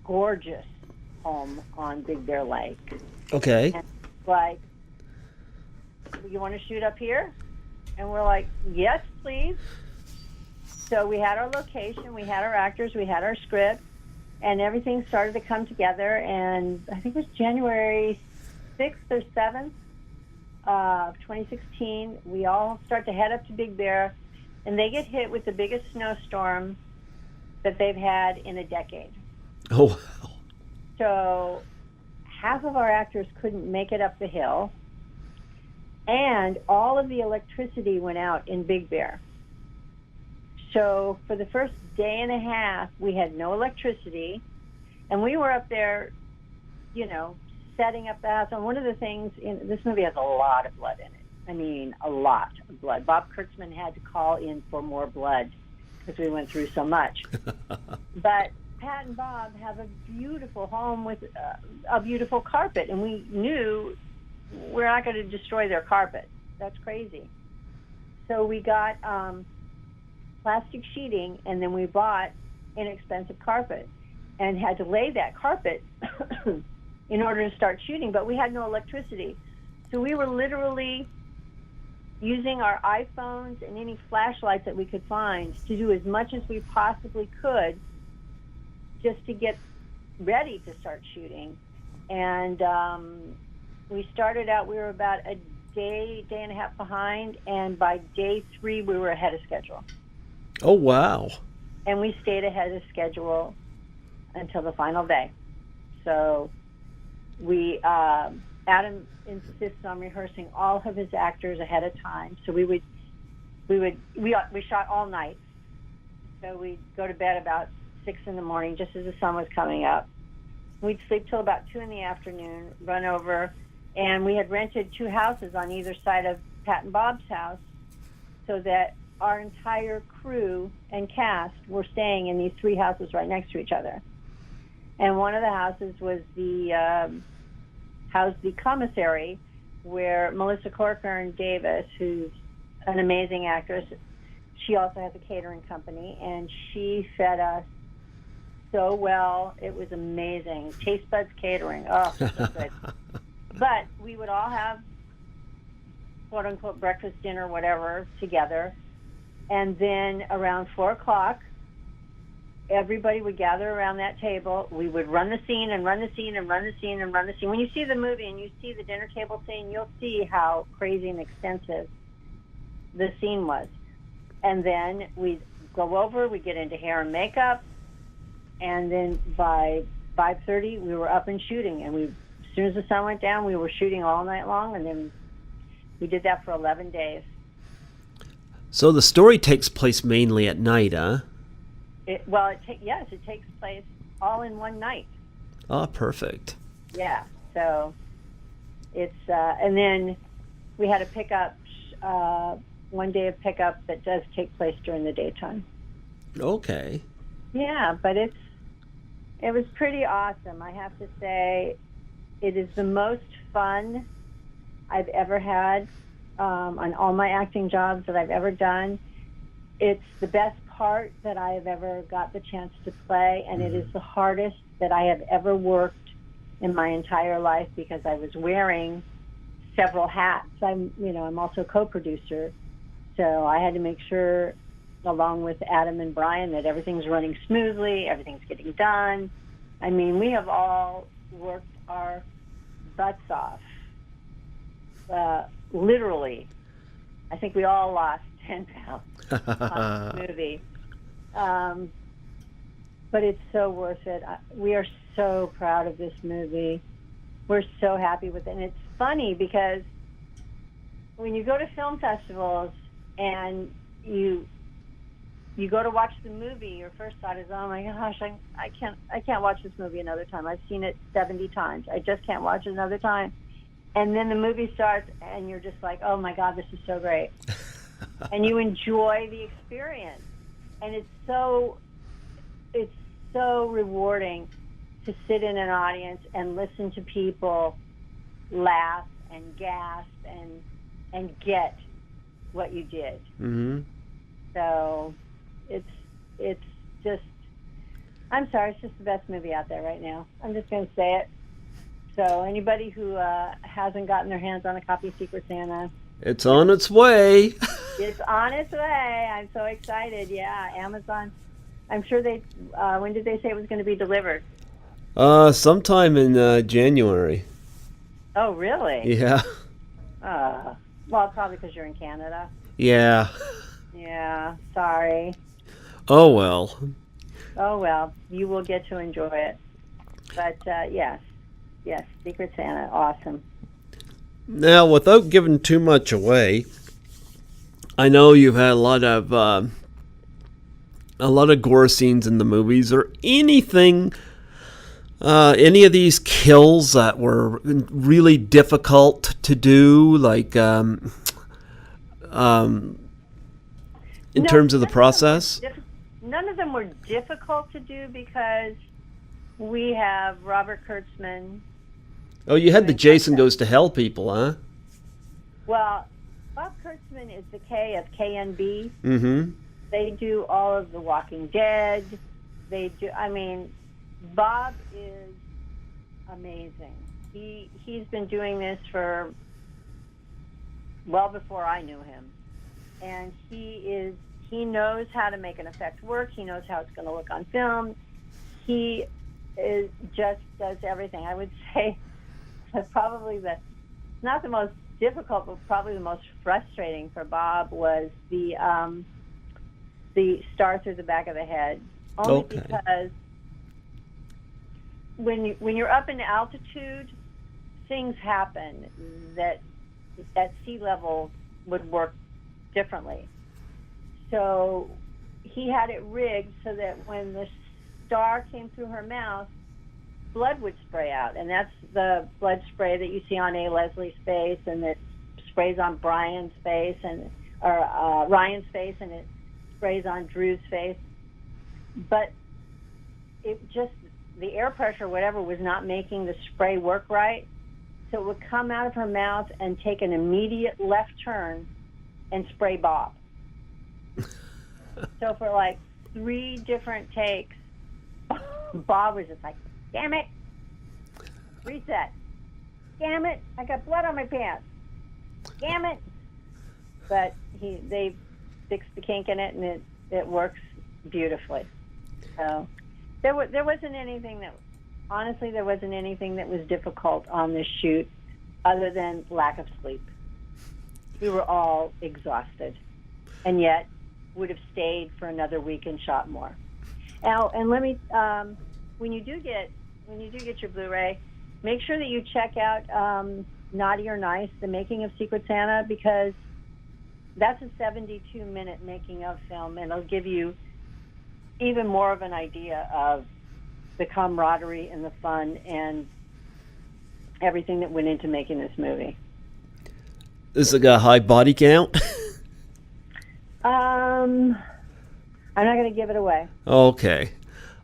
gorgeous home on Big Bear Lake. Okay. And like, you want to shoot up here? And we're like, yes, please. So we had our location, we had our actors, we had our script, and everything started to come together. And I think it was January 6th or 7th of 2016. We all start to head up to Big Bear, and they get hit with the biggest snowstorm that they've had in a decade. Oh, wow. So half of our actors couldn't make it up the hill, and all of the electricity went out in Big Bear. So for the first day and a half, we had no electricity, and we were up there, setting up the house. And one of the things in this movie has a lot of blood in it. I mean, a lot of blood. Bob Kurtzman had to call in for more blood because we went through so much. But Pat and Bob have a beautiful home with a beautiful carpet, and we knew we're not going to destroy their carpet. That's crazy. So we got plastic sheeting, and then we bought inexpensive carpet and had to lay that carpet in order to start shooting, but we had no electricity. So we were literally using our iPhones and any flashlights that we could find to do as much as we possibly could just to get ready to start shooting. And we started out, we were about a day and a half behind, and by day 3 we were ahead of schedule. Oh, wow. And we stayed ahead of schedule until the final day. So we Adam insists on rehearsing all of his actors ahead of time. So we shot all night. So we'd go to bed about 6 in the morning, just as the sun was coming up. We'd sleep till about 2 in the afternoon, run over, and we had rented 2 houses on either side of Pat and Bob's house, so that our entire crew and cast were staying in these 3 houses right next to each other. And one of the houses was housed the commissary, where Melissa Corcoran Davis, who's an amazing actress, she also has a catering company, and she fed us so well. It was amazing. Taste Buds Catering. Oh, so good. But we would all have, quote unquote, breakfast, dinner, whatever, together. And then around 4 o'clock, everybody would gather around that table. We would run the scene and run the scene and run the scene and run the scene. When you see the movie and you see the dinner table scene, you'll see how crazy and extensive the scene was. And then we'd go over, we'd get into hair and makeup, and then by 5:30 we were up and shooting. And as soon as the sun went down, we were shooting all night long, and then we did that for 11 days. So the story takes place mainly at night, huh? Yes, it takes place all in one night. Oh, perfect. Yeah, so it's, and then we had a pickup, one day of pickup that does take place during the daytime. Okay. Yeah, but it was pretty awesome. I have to say, it is the most fun I've ever had on all my acting jobs that I've ever done. It's the best part that I have ever got the chance to play, and it is the hardest that I have ever worked in my entire life, because I was wearing several hats. I'm also co-producer, so I had to make sure, along with Adam and Brian, that everything's running smoothly, everything's getting done. I mean, we have all worked our butts off. Literally, I think we all lost 10 pounds on this movie. But it's so worth it. We are so proud of this movie. We're so happy with it. And it's funny because when you go to film festivals and you go to watch the movie, your first thought is, oh my gosh, I can't watch this movie another time. I've seen it 70 times. I just can't watch it another time. And then the movie starts and you're just like, oh my God, this is so great. And you enjoy the experience. And it's so rewarding to sit in an audience and listen to people laugh and gasp and get what you did. Mm-hmm. So it's just, I'm sorry, it's just the best movie out there right now. I'm just going to say it. So anybody who hasn't gotten their hands on a copy of Secret Santa, it's on its way. It's on its way. I'm so excited. Yeah, Amazon. I'm sure they, when did they say it was going to be delivered? Sometime in January. Oh, really? Yeah. Well, probably because you're in Canada. Yeah. Yeah, sorry. Oh, well. Oh, well, you will get to enjoy it. But, yes, Secret Santa, awesome. Now, without giving too much away, I know you've had a lot of gore scenes in the movies, or anything. Any of these kills that were really difficult to do, like in terms of the process? None of them were difficult to do because we have Robert Kurtzman. Oh, you had the Jason Goes to Hell people, huh? Well, Bob Kurtzman is the K of KNB. Mm-hmm. They do all of The Walking Dead. Bob is amazing. He's been doing this for well before I knew him. And he knows how to make an effect work. He knows how it's going to look on film. He just does everything. I would say that probably not the most difficult, but probably the most frustrating for Bob was the star through the back of the head. Only because when you're up in altitude, things happen that at sea level would work differently. So he had it rigged so that when the star came through her mouth, blood would spray out, and that's the blood spray that you see on A. Leslie's face, and it sprays on Brian's face, or Ryan's face, and it sprays on Drew's face. But it just, the air pressure, whatever, was not making the spray work right. So it would come out of her mouth and take an immediate left turn and spray Bob. So for like 3 different takes, Bob was just like, damn it, reset. Damn it, I got blood on my pants. Damn it. But they fixed the kink in it, and it works beautifully. So there wasn't anything that was difficult on this shoot other than lack of sleep. We were all exhausted, and yet would have stayed for another week and shot more. Now, and let me, when you do get your Blu-ray, make sure that you check out Naughty or Nice, The Making of Secret Santa, because that's a 72-minute making of film, and it'll give you even more of an idea of the camaraderie and the fun and everything that went into making this movie. Is it got a high body count? I'm not going to give it away. Okay.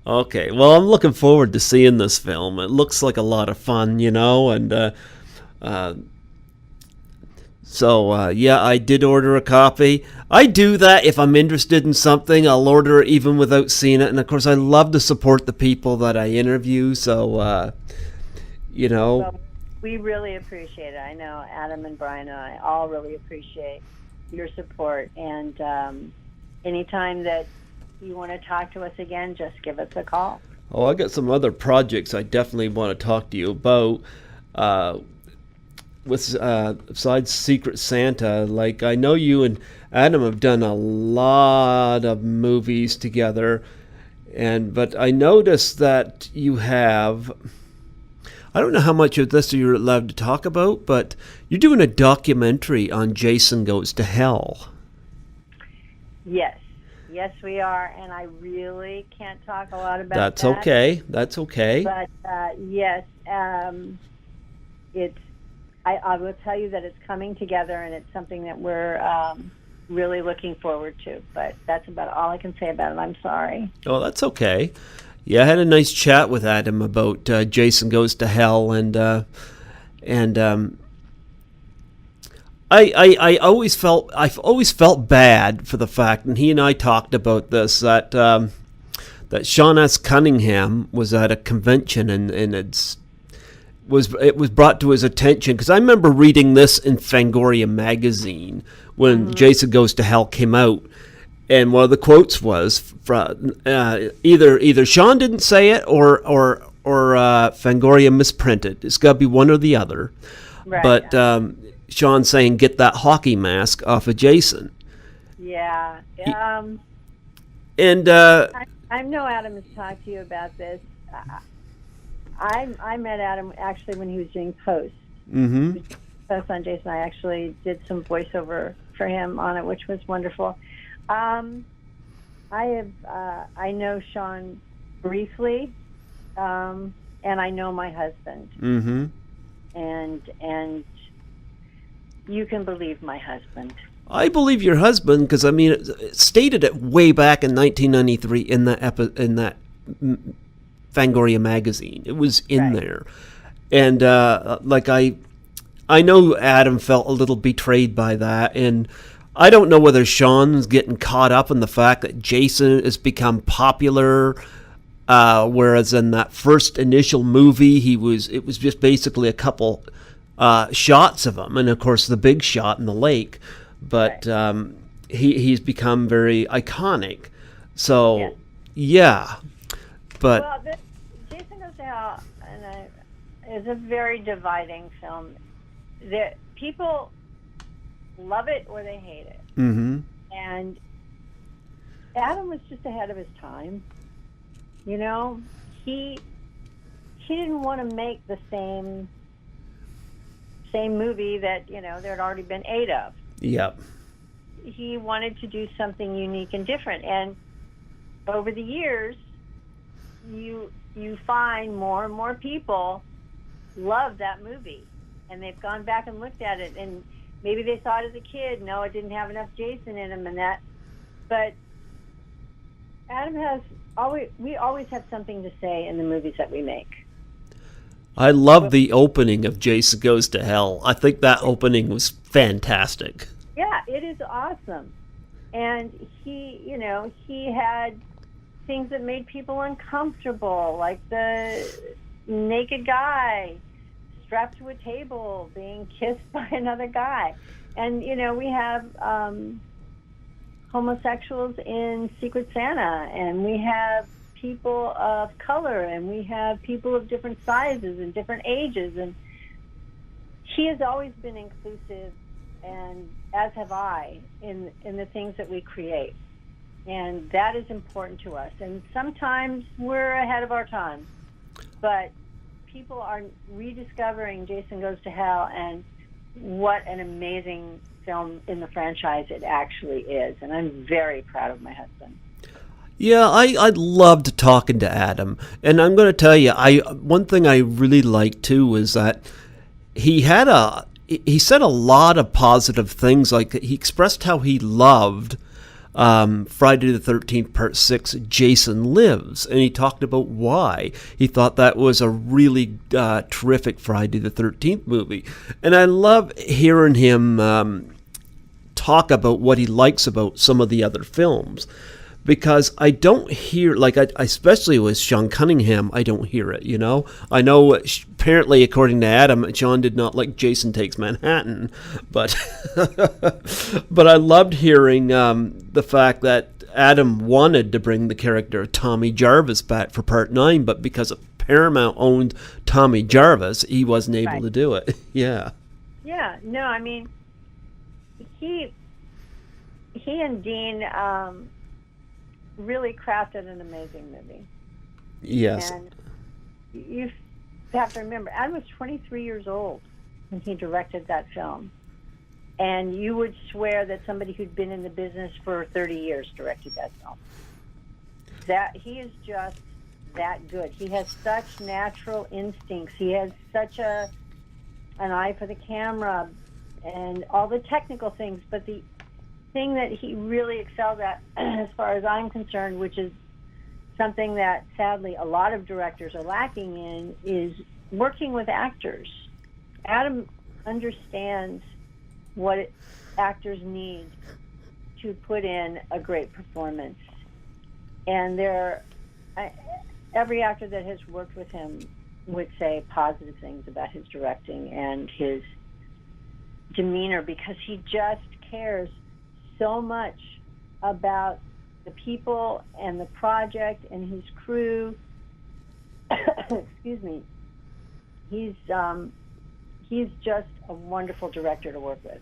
Well, I'm looking forward to seeing this film. It looks like a lot of fun, and so I did order a copy. I do that if I'm interested in something. I'll order it even without seeing it. And, of course, I love to support the people that I interview. So, Well, we really appreciate it. I know Adam and Brian and I all really appreciate your support. And anytime that you want to talk to us again, just give us a call. Oh, I got some other projects I definitely want to talk to you about. Besides Secret Santa, like I know you and Adam have done a lot of movies together, but I noticed that you have, I don't know how much of this you're allowed to talk about, but you're doing a documentary on Jason Goes to Hell. Yes, we are, and I really can't talk a lot about That's that. That's okay. But yes, I will tell you that it's coming together, and it's something that we're really looking forward to. But that's about all I can say about it. I'm sorry. Oh, that's okay. Yeah, I had a nice chat with Adam about Jason Goes to Hell, and I've always felt bad for the fact, and he and I talked about this, that Sean S. Cunningham was at a convention, and it was brought to his attention, because I remember reading this in Fangoria magazine when Jason Goes to Hell came out, and one of the quotes was either Sean didn't say it or Fangoria misprinted. It's got to be one or the other. Right. But Sean saying, "Get that hockey mask off of Jason." Yeah. And I know Adam has talked to you about this. I met Adam actually when he was doing Post. Mm-hmm. Post on Jason. I actually did some voiceover for him on it, which was wonderful. I know Sean briefly, and I know my husband. Mm-hmm. And you can believe my husband. I believe your husband because I mean, it stated it way back in 1993 in that Fangoria magazine. It was in there, and like I know Adam felt a little betrayed by that, and I don't know whether Sean's getting caught up in the fact that Jason has become popular. Whereas in that first initial movie, it was just basically a couple shots of him, and of course the big shot in the lake. But he's become very iconic. So yeah, but Jason Goes to Hell is a very dividing film. People love it or they hate it. Mm-hmm. And Adam was just ahead of his time. You know, he didn't want to make the same movie that, you know, there had already been 8 of. Yep. He wanted to do something unique and different. And over the years, you find more and more people love that movie. And they've gone back and looked at it. And maybe they thought as a kid, no, it didn't have enough Jason in him and that. But Adam we always have something to say in the movies that we make. I love the opening of Jason Goes to Hell. I think that opening was fantastic. Yeah, it is awesome. And he had things that made people uncomfortable, like the naked guy strapped to a table being kissed by another guy. And, you know, we have homosexuals in Secret Santa, and we have people of color, and we have people of different sizes and different ages, and he has always been inclusive, and as have I, in the things that we create, and that is important to us. And sometimes we're ahead of our time, but people are rediscovering Jason Goes to Hell, and what an amazing film in the franchise it actually is, and I'm very proud of my husband. Yeah, I loved talking to Adam, and I'm going to tell you, one thing I really liked too was that he said a lot of positive things. Like he expressed how he loved Friday the 13th Part 6, Jason Lives, and he talked about why he thought that was a really terrific Friday the 13th movie. And I love hearing him talk about what he likes about some of the other films. Because I don't hear, like, especially with Sean Cunningham, I don't hear it, you know? I know, apparently, according to Adam, Sean did not like Jason Takes Manhattan, but but I loved hearing the fact that Adam wanted to bring the character of Tommy Jarvis back for Part 9, but because Paramount owned Tommy Jarvis, he wasn't able to do it. Yeah. Yeah, no, I mean, he and Dean... really crafted an amazing movie. Yes. And you have to remember, Adam was 23 years old when he directed that film. And you would swear that somebody who'd been in the business for 30 years directed that film. That he is just that good. He has such natural instincts. He has such an eye for the camera and all the technical things, but the thing that he really excelled at, as far as I'm concerned, which is something that sadly a lot of directors are lacking in, is working with actors. Adam understands what actors need to put in a great performance. And every actor that has worked with him would say positive things about his directing and his demeanor, because he just cares so much about the people and the project and his crew. Excuse me. He's just a wonderful director to work with.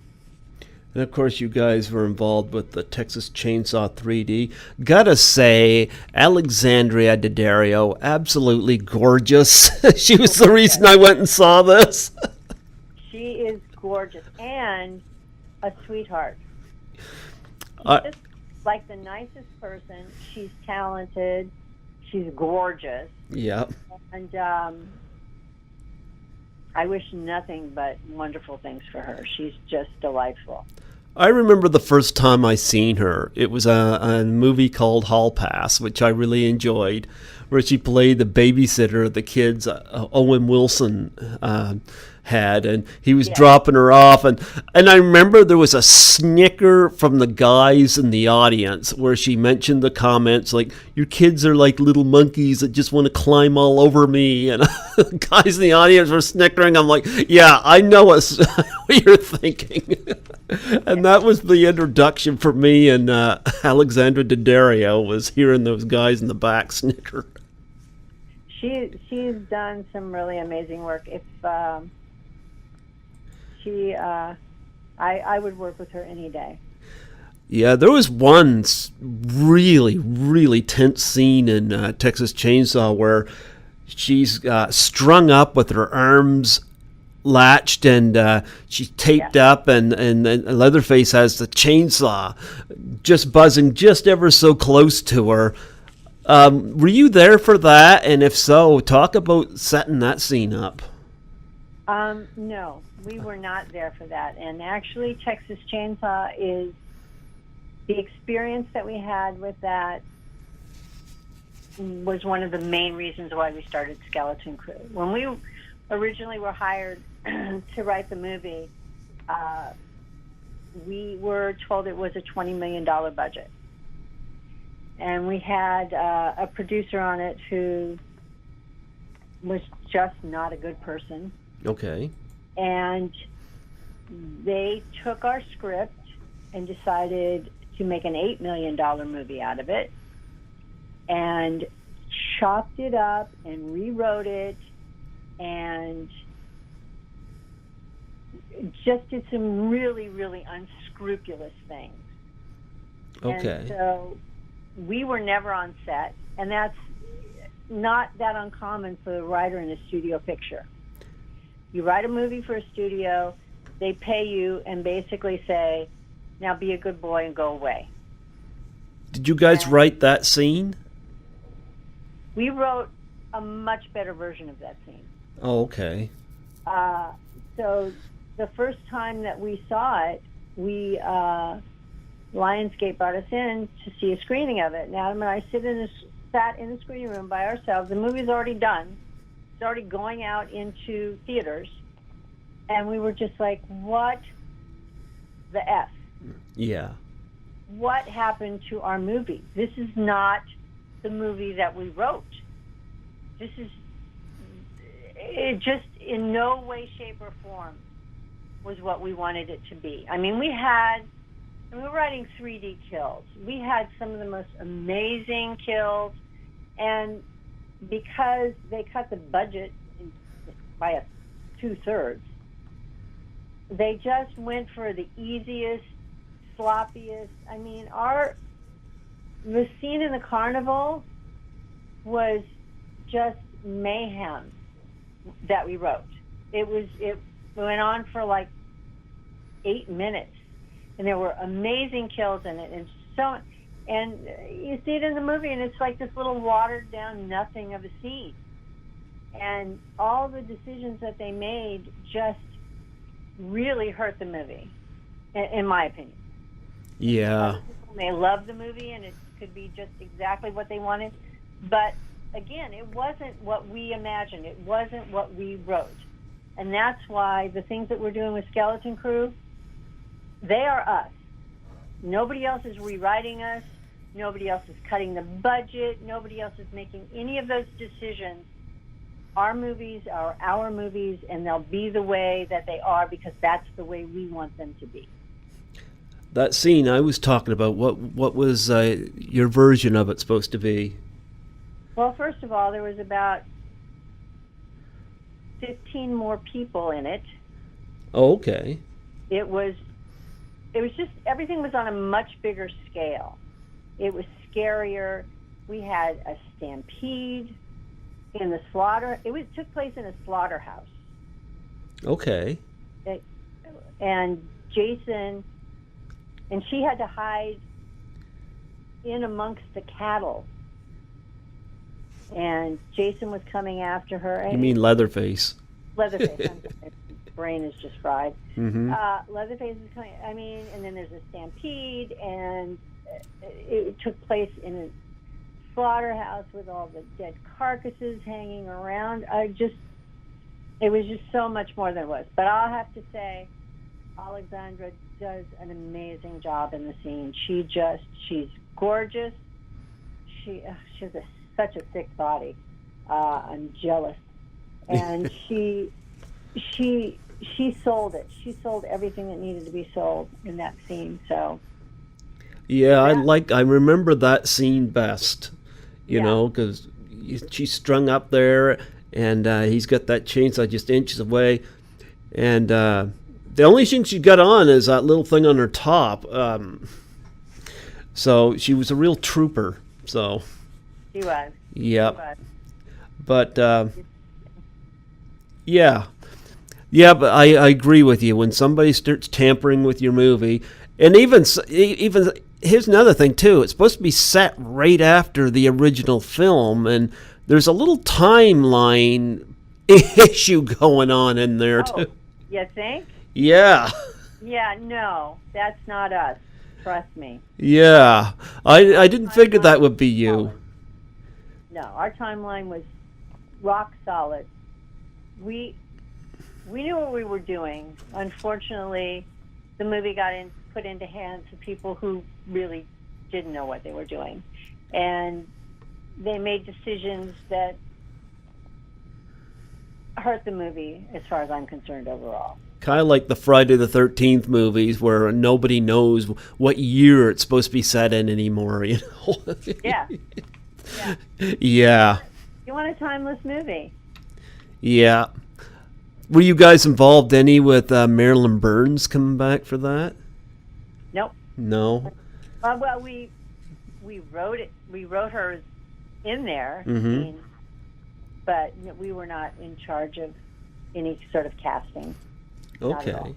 And of course, you guys were involved with the Texas Chainsaw 3D. Gotta say, Alexandria Daddario, absolutely gorgeous. She was the reason I went and saw this. She is gorgeous and a sweetheart. like the nicest person. She's talented. She's gorgeous. Yeah. And I wish nothing but wonderful things for her. She's just delightful. I remember the first time I seen her. It was a movie called Hall Pass, which I really enjoyed, where she played the babysitter the kids Owen Wilson had, and he was dropping her off, and I remember there was a snicker from the guys in the audience where she mentioned the comments like, "Your kids are like little monkeys that just want to climb all over me," and the guys in the audience were snickering. I'm like, yeah, I know what you're thinking. And that was the introduction for me, and Alexandra Daddario was hearing those guys in the back snicker. She's done some really amazing work. If I would work with her any day. Yeah, there was one really, really tense scene in Texas Chainsaw where she's strung up with her arms latched, and she's taped up, and Leatherface has the chainsaw just buzzing just ever so close to her. Were you there for that? And if so, talk about setting that scene up. No, we were not there for that. And actually, Texas Chainsaw is the experience that we had with that was one of the main reasons why we started Skeleton Crew. When we originally were hired to write the movie, we were told it was a $20 million budget. And we had a producer on it who was just not a good person. Okay. And they took our script and decided to make an $8 million movie out of it, and chopped it up and rewrote it, and just did some really, really unscrupulous things. Okay. And so we were never on set, and that's not that uncommon for the writer in a studio picture. You write a movie for a studio, they pay you and basically say, now be a good boy and go away. Did you guys write that scene? We wrote a much better version of that scene. Oh, okay. So the first time that we saw it, Lionsgate brought us in to see a screening of it. And Adam and I sat in the screening room by ourselves. The movie's already done. It's already going out into theaters. And we were just like, what the F? Yeah. What happened to our movie? This is not the movie that we wrote. This is, it just in no way, shape, or form was what we wanted it to be. I mean, we were writing 3D kills. We had some of the most amazing kills, and because they cut the budget by 2/3, they just went for the easiest, sloppiest. I mean, the scene in the carnival was just mayhem that we wrote. It went on for like 8 minutes, and there were amazing kills in it, and you see it in the movie, and it's like this little watered down nothing of a scene. And all the decisions that they made just really hurt the movie, in my opinion. Yeah. People may love the movie, and it could be just exactly what they wanted, but again, it wasn't what we imagined. It wasn't what we wrote. And that's why the things that we're doing with Skeleton Crew, they are us. Nobody else is rewriting us. Nobody else is cutting the budget. Nobody else is making any of those decisions. Our movies are our movies, and they'll be the way that they are because that's the way we want them to be. That scene I was talking about, what was your version of it supposed to be? Well, first of all, there was about 15 more people in it. Oh, okay. It was just, everything was on a much bigger scale. It was scarier. We had a stampede in the slaughter. It took place in a slaughterhouse. Okay. And Jason, and she had to hide in amongst the cattle. And Jason was coming after her. You mean Leatherface? Leatherface. My brain is just fried. Mm-hmm. Leatherface is coming. I mean, and then there's a stampede, and it took place in a slaughterhouse with all the dead carcasses hanging around. It was just so much more than it was. But I'll have to say, Alexandra does an amazing job in the scene. She's gorgeous. She has such a thick body. I'm jealous. And she sold it. She sold everything that needed to be sold in that scene. So yeah. I remember that scene best, you know, because she's strung up there, and he's got that chainsaw just inches away, and the only thing she got on is that little thing on her top. So she was a real trooper. So she was. Yep. She was. But yeah, but I agree with you. When somebody starts tampering with your movie, and even here's another thing too. It's supposed to be set right after the original film, and there's a little timeline issue going on in there too. You think? Yeah. Yeah. No, that's not us. Trust me. Yeah, I didn't figure that would be you. No, our timeline was rock solid. We knew what we were doing. Unfortunately, the movie got put into hands of people who really didn't know what they were doing, and they made decisions that hurt the movie, as far as I'm concerned, overall. Kind of like the Friday the 13th movies, where nobody knows what year it's supposed to be set in anymore. You know? Yeah. Yeah. You want a timeless movie? Yeah. Were you guys involved any with Marilyn Burns coming back for that? Nope. No. Well, we wrote it. We wrote her in there, Mm-hmm. but we were not in charge of any sort of casting. Okay.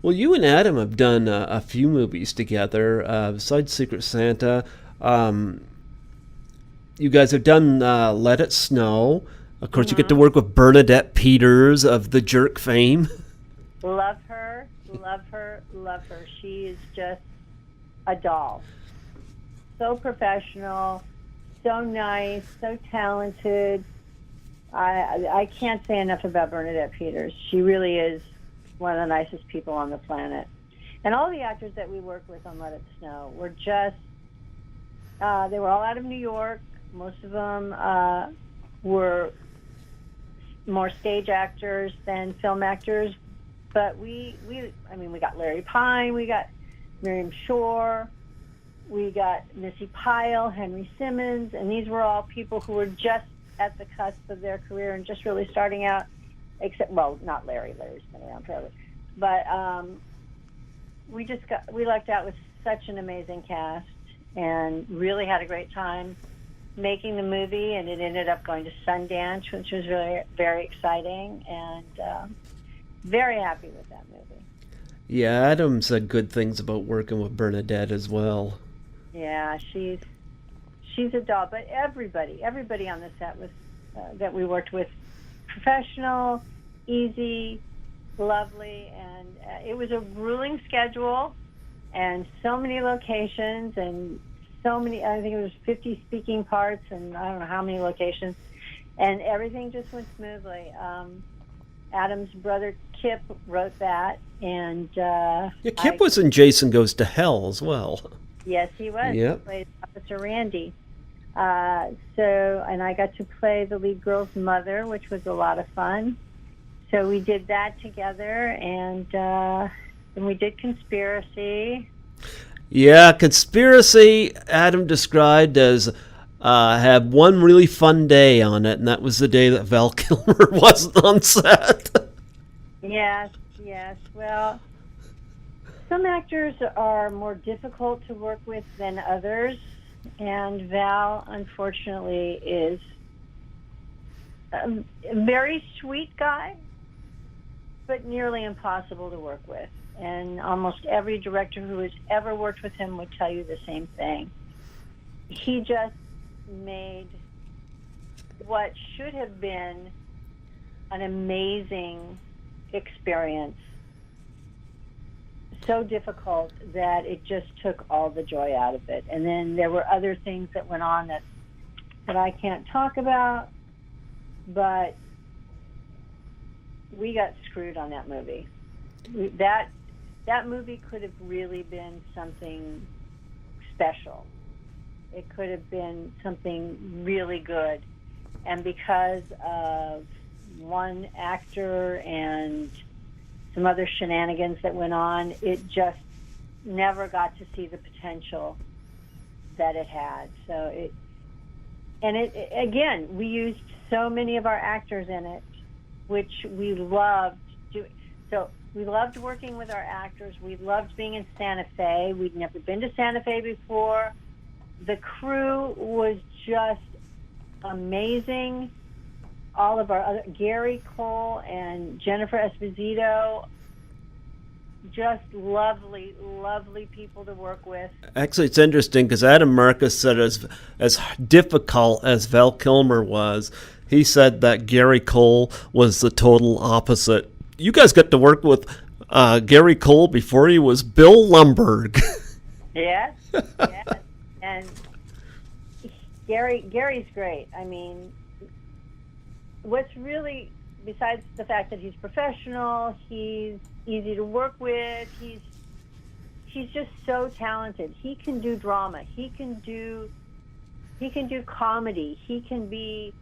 Well, you and Adam have done a few movies together. Besides Secret Santa, you guys have done Let It Snow. Of course, you get to work with Bernadette Peters of The Jerk fame. Love her, love her, love her. She is just a doll. So professional, so nice, so talented. I can't say enough about Bernadette Peters. She really is one of the nicest people on the planet. And all the actors that we worked with on Let It Snow were just, they were all out of New York. Most of them were more stage actors than film actors. But we got Larry Pine, we got Miriam Shore, we got Missy Pyle, Henry Simmons, and these were all people who were just at the cusp of their career and just really starting out, except, well, not Larry. Larry's been around forever. But we lucked out with such an amazing cast and really had a great time making the movie, and it ended up going to Sundance, which was really very exciting, and very happy with that movie. Yeah, Adam said good things about working with Bernadette as well. Yeah, she's a doll, but everybody on the set was that we worked with, professional, easy, lovely, and it was a grueling schedule, and so many locations, and so many, I think it was 50 speaking parts, and I don't know how many locations, and everything just went smoothly. Adam's brother Kip wrote that, and Kip was in Jason Goes to Hell as well. Yes, he was. Yep. He played Officer Randy. And I got to play the lead girl's mother, which was a lot of fun. So we did that together, and we did Conspiracy. Yeah, Conspiracy, Adam described as had one really fun day on it, and that was the day that Val Kilmer wasn't on set. Yes. Well, some actors are more difficult to work with than others, and Val, unfortunately, is a very sweet guy, but nearly impossible to work with. and almost every director who has ever worked with him would tell you the same thing. He just made what should have been an amazing experience so difficult that it just took all the joy out of it. And then there were other things that went on that I can't talk about, but we got screwed on that movie. That movie could have really been something special. It could have been something really good. And because of one actor and some other shenanigans that went on, it just never got to see the potential that it had. So again, we used so many of our actors in it, which we loved doing. So we loved working with our actors. We loved being in Santa Fe. We'd never been to Santa Fe before. The crew was just amazing. All of our other, Gary Cole and Jennifer Esposito, just lovely, lovely people to work with. Actually, it's interesting because Adam Marcus said as difficult as Val Kilmer was, he said that Gary Cole was the total opposite. You guys got to work with Gary Cole before he was Bill Lumberg. Yes, yes. And Gary's great. I mean, what's really, besides the fact that he's professional, he's easy to work with, he's just so talented. He can do drama. He can do comedy. He can be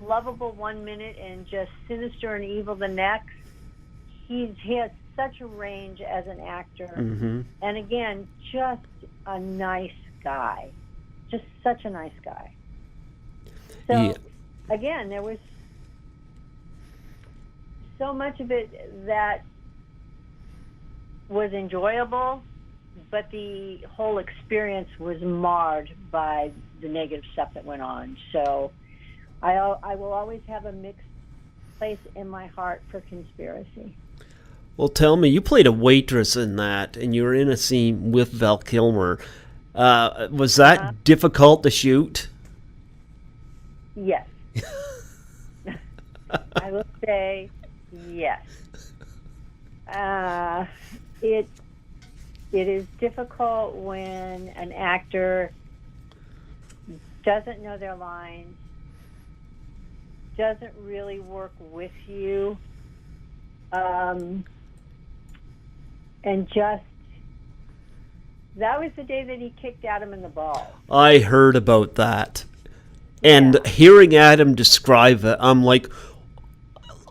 lovable one minute and just sinister and evil the next. He has such a range as an actor. Mm-hmm. And again, just a nice guy. Just such a nice guy. So, Again, there was so much of it that was enjoyable, but the whole experience was marred by the negative stuff that went on. So I will always have a mixed place in my heart for Conspiracy. Well, tell me, you played a waitress in that, and you were in a scene with Val Kilmer. Was that difficult to shoot? Yes. I will say yes. It is difficult when an actor doesn't know their lines, doesn't really work with you, and just, that was the day that he kicked Adam in the balls. I heard about that. And hearing Adam describe it, I'm like,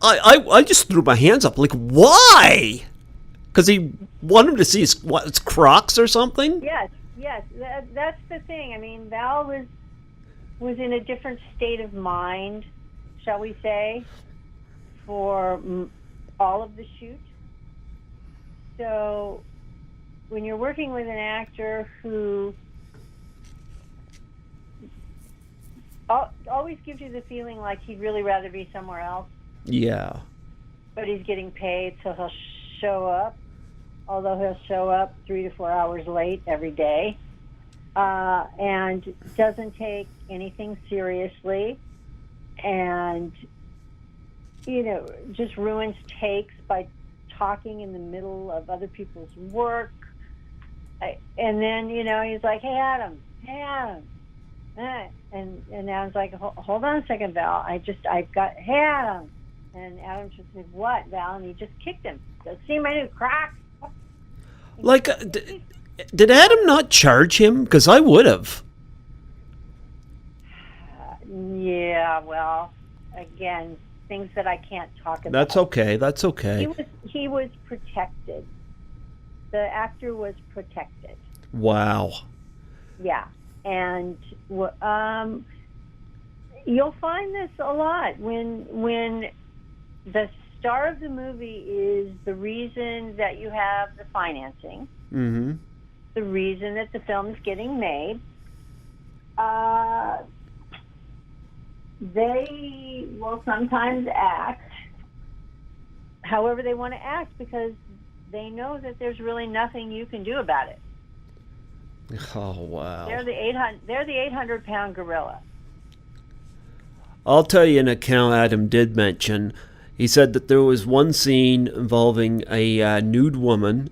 I just threw my hands up. Like, why? Because he wanted to see his Crocs or something? Yes. That's the thing. I mean, Val was in a different state of mind, shall we say, for all of the shoot. So when you're working with an actor who always gives you the feeling like he'd really rather be somewhere else. Yeah. But he's getting paid, so he'll show up, although he'll show up 3 to 4 hours late every day, and doesn't take anything seriously, and, just ruins takes by talking in the middle of other people's work. And then, he's like, hey, Adam. And Adam's like, hold on a second, Val. I've got, hey, Adam. And Adam just said, what, Val? And he just kicked him. Go see my new Crocs. Like, did Adam not charge him? Because I would have. Yeah, well, again, things that I can't talk about. That's okay. He was protected. The actor was protected. Wow. Yeah. And you'll find this a lot when the star of the movie is the reason that you have the financing, mm-hmm. the reason that the film is getting made. They will sometimes act however they want to act because they know that there's really nothing you can do about it. Oh, wow. They're the 800-pound gorilla. I'll tell you an account Adam did mention. He said that there was one scene involving a nude woman,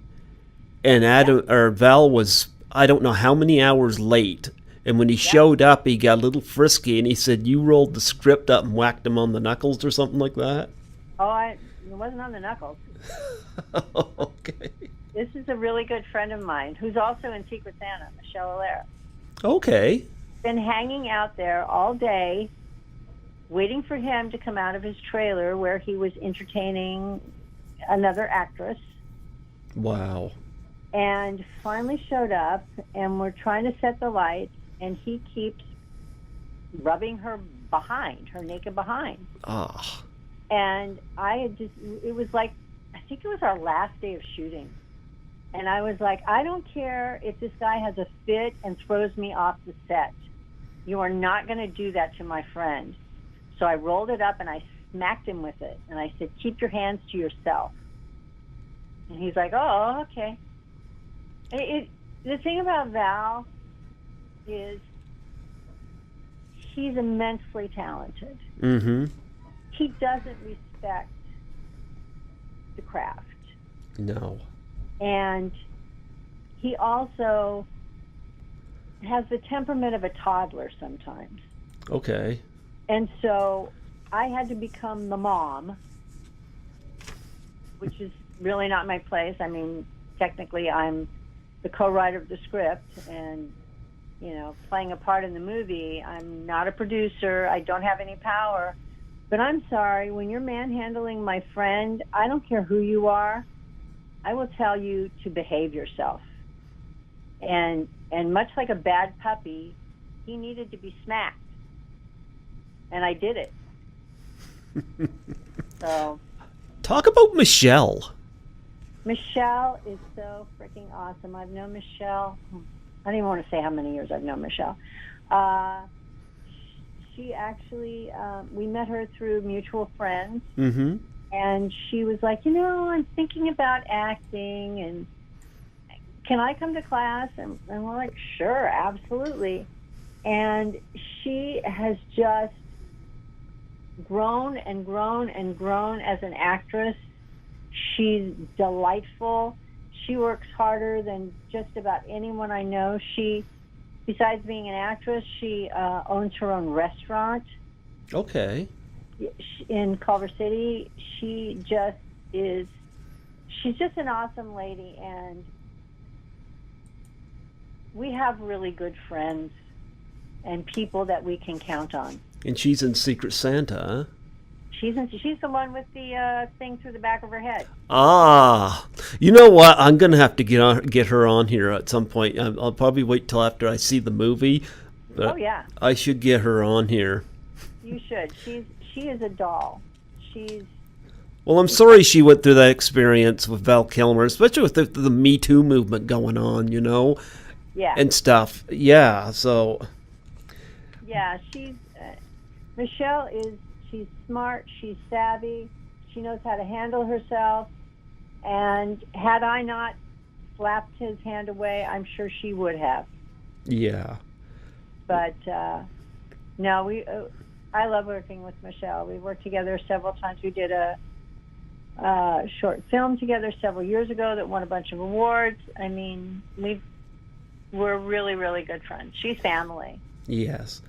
and Val was, I don't know how many hours late. And when he showed up, he got a little frisky, and he said, "You rolled the script up and whacked him on the knuckles," or something like that. Oh, it wasn't on the knuckles. Okay. This is a really good friend of mine who's also in Secret Santa, Michelle Allaire. Okay. Been hanging out there all day, waiting for him to come out of his trailer where he was entertaining another actress. Wow. And finally showed up, and we're trying to set the lights, and he keeps rubbing her behind, her naked behind. Ah. And it was like, I think it was our last day of shooting. And I was like, I don't care if this guy has a fit and throws me off the set. You are not going to do that to my friend. So I rolled it up and I smacked him with it. And I said, keep your hands to yourself. And he's like, oh, okay. The thing about Val is he's immensely talented. Mm-hmm. He doesn't respect the craft. No. And he also has the temperament of a toddler sometimes. Okay. And so I had to become the mom, which is really not my place. I mean, technically I'm the co-writer of the script and, playing a part in the movie. I'm not a producer. I don't have any power. But I'm sorry, when you're manhandling my friend, I don't care who you are, I will tell you to behave yourself. And much like a bad puppy, he needed to be smacked. And I did it. So. Talk about Michelle. Michelle is so freaking awesome. I've known Michelle. I don't even want to say how many years I've known Michelle. She actually, we met her through mutual friends. Mm-hmm. And she was like, I'm thinking about acting, and can I come to class? And we're like, sure, absolutely. And she has just grown and grown and grown as an actress. She's delightful. She works harder than just about anyone I know. Besides being an actress, she owns her own restaurant. Okay. In Culver City. She's just an awesome lady, and we have really good friends and people that we can count on. And she's in Secret Santa, huh? She's the one with the thing through the back of her head. Ah, you know what? I'm gonna have to get her on here at some point. I'll probably wait till after I see the movie. But oh yeah, I should get her on here. You should. She is a doll. Well, I'm sorry she went through that experience with Val Kilmer, especially with the Me Too movement going on, Yeah. And stuff. Yeah. So. Yeah, Michelle is. She's smart, she's savvy, she knows how to handle herself, and had I not slapped his hand away, I'm sure she would have. Yeah. But, no, I love working with Michelle. We worked together several times. We did a short film together several years ago that won a bunch of awards. I mean, we're really, really good friends. She's family. Yes.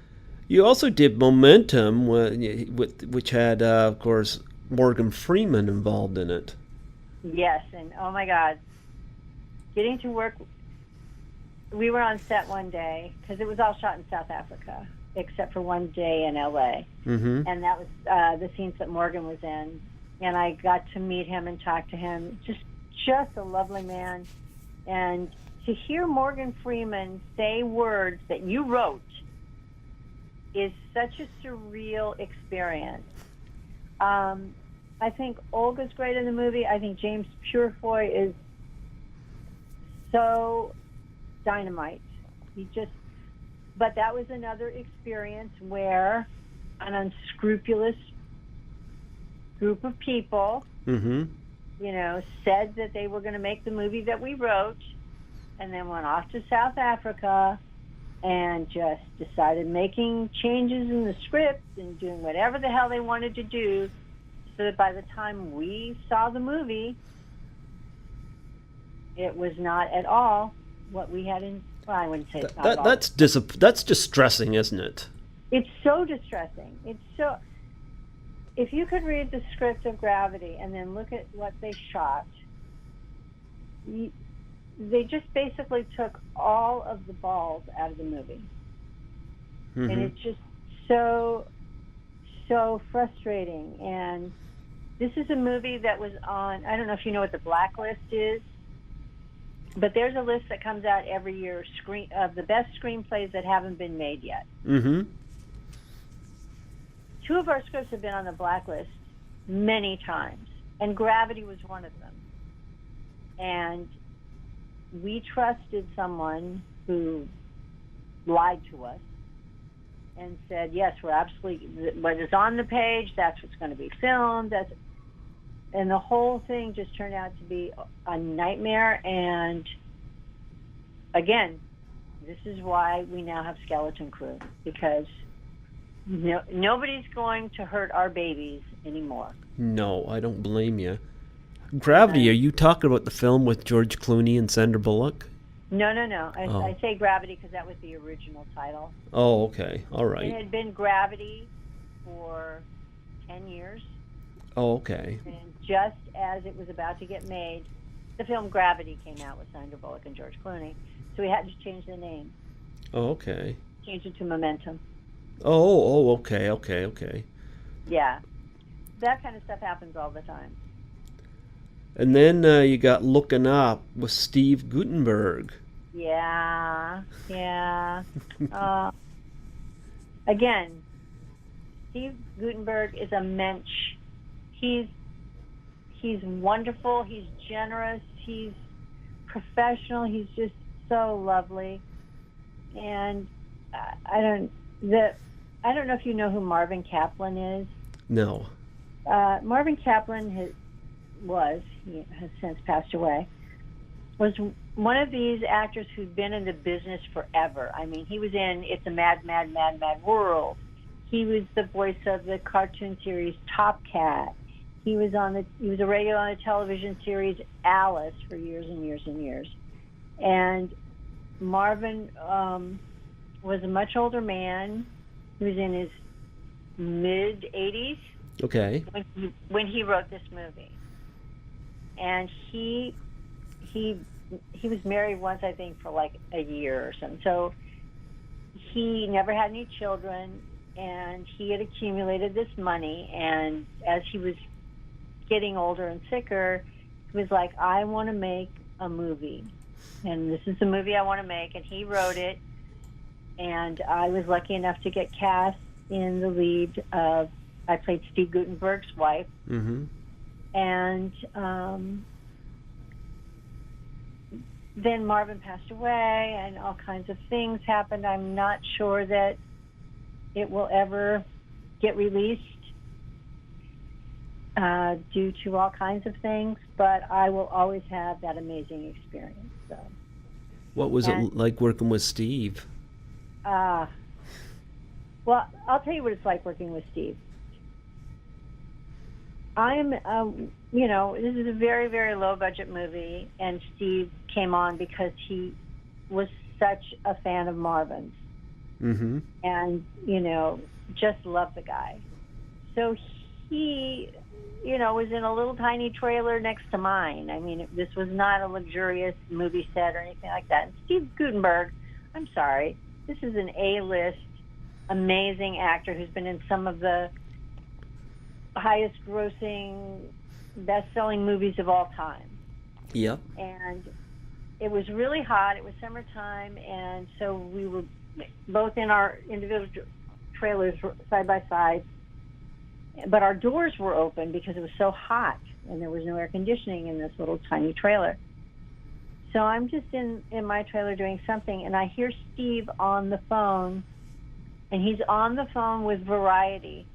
You also did Momentum, which had, of course, Morgan Freeman involved in it. Yes, and oh my God, getting to work. We were on set one day because it was all shot in South Africa, except for one day in LA, mm-hmm. and that was the scenes that Morgan was in. And I got to meet him and talk to him. Just a lovely man, and to hear Morgan Freeman say words that you wrote is such a surreal experience. I think Olga's great in the movie. I think James Purefoy is so dynamite. But that was another experience where an unscrupulous group of people mm-hmm. said that they were going to make the movie that we wrote, and then went off to South Africa and just decided making changes in the script and doing whatever the hell they wanted to do, so that by the time we saw the movie, it was not at all what we had in. Well, I wouldn't say it's not at all. That's distressing, isn't it? It's so distressing. If you could read the script of Gravity and then look at what they shot, they just basically took all of the balls out of the movie. Mm-hmm. And it's just so frustrating. And this is a movie that was on, I don't know if you know what the Blacklist is, but there's a list that comes out every year of the best screenplays that haven't been made yet. Mm-hmm. 2 of our scripts have been on the Blacklist many times, and Gravity was one of them. And we trusted someone who lied to us and said, yes, we're absolutely, what is on the page, that's what's going to be filmed. And the whole thing just turned out to be a nightmare. And again, this is why we now have Skeleton Crew, because nobody's going to hurt our babies anymore. No, I don't blame you. Gravity, are you talking about the film with George Clooney and Sandra Bullock? No. I say Gravity because that was the original title. Oh, okay. All right. It had been Gravity for 10 years. Oh, okay. And just as it was about to get made, the film Gravity came out with Sandra Bullock and George Clooney. So we had to change the name. Oh, okay. Change it to Momentum. Oh, okay. Yeah. That kind of stuff happens all the time. And then you got Looking Up with Steve Guttenberg. Yeah. Again, Steve Guttenberg is a mensch. He's wonderful. He's generous. He's professional. He's just so lovely. And I don't know if you know who Marvin Kaplan is. No. Marvin Kaplan he has since passed away, was one of these actors who'd been in the business forever. I mean, he was in It's a Mad, Mad, Mad, Mad World. He was the voice of the cartoon series Top Cat. He was a regular on the television series Alice for years and years and years. And Marvin was a much older man. He was in his mid-80s. Okay. When he wrote this movie. And he was married once, I think, for like a year or something. So he never had any children, and he had accumulated this money. And as he was getting older and sicker, he was like, I want to make a movie. And this is the movie I want to make. And he wrote it. And I was lucky enough to get cast in the lead of, I played Steve Guttenberg's wife. Mm-hmm. And then Marvin passed away, and all kinds of things happened. I'm not sure that it will ever get released due to all kinds of things, but I will always have that amazing experience. So, what was it like working with Steve? Well, I'll tell you what it's like working with Steve. this is a very, very low budget movie, and Steve came on because he was such a fan of Marvin's. Mm-hmm. And, just loved the guy. So he, was in a little tiny trailer next to mine. I mean, this was not a luxurious movie set or anything like that. And Steve Guttenberg, I'm sorry, this is an A-list, amazing actor who's been in some of the highest grossing, best-selling movies of all time. Yep. And it was really hot. It was summertime, and so we were both in our individual trailers side by side, but our doors were open because it was so hot, and there was no air conditioning in this little tiny trailer. So I'm just in my trailer doing something, and I hear Steve on the phone, and he's on the phone with Variety,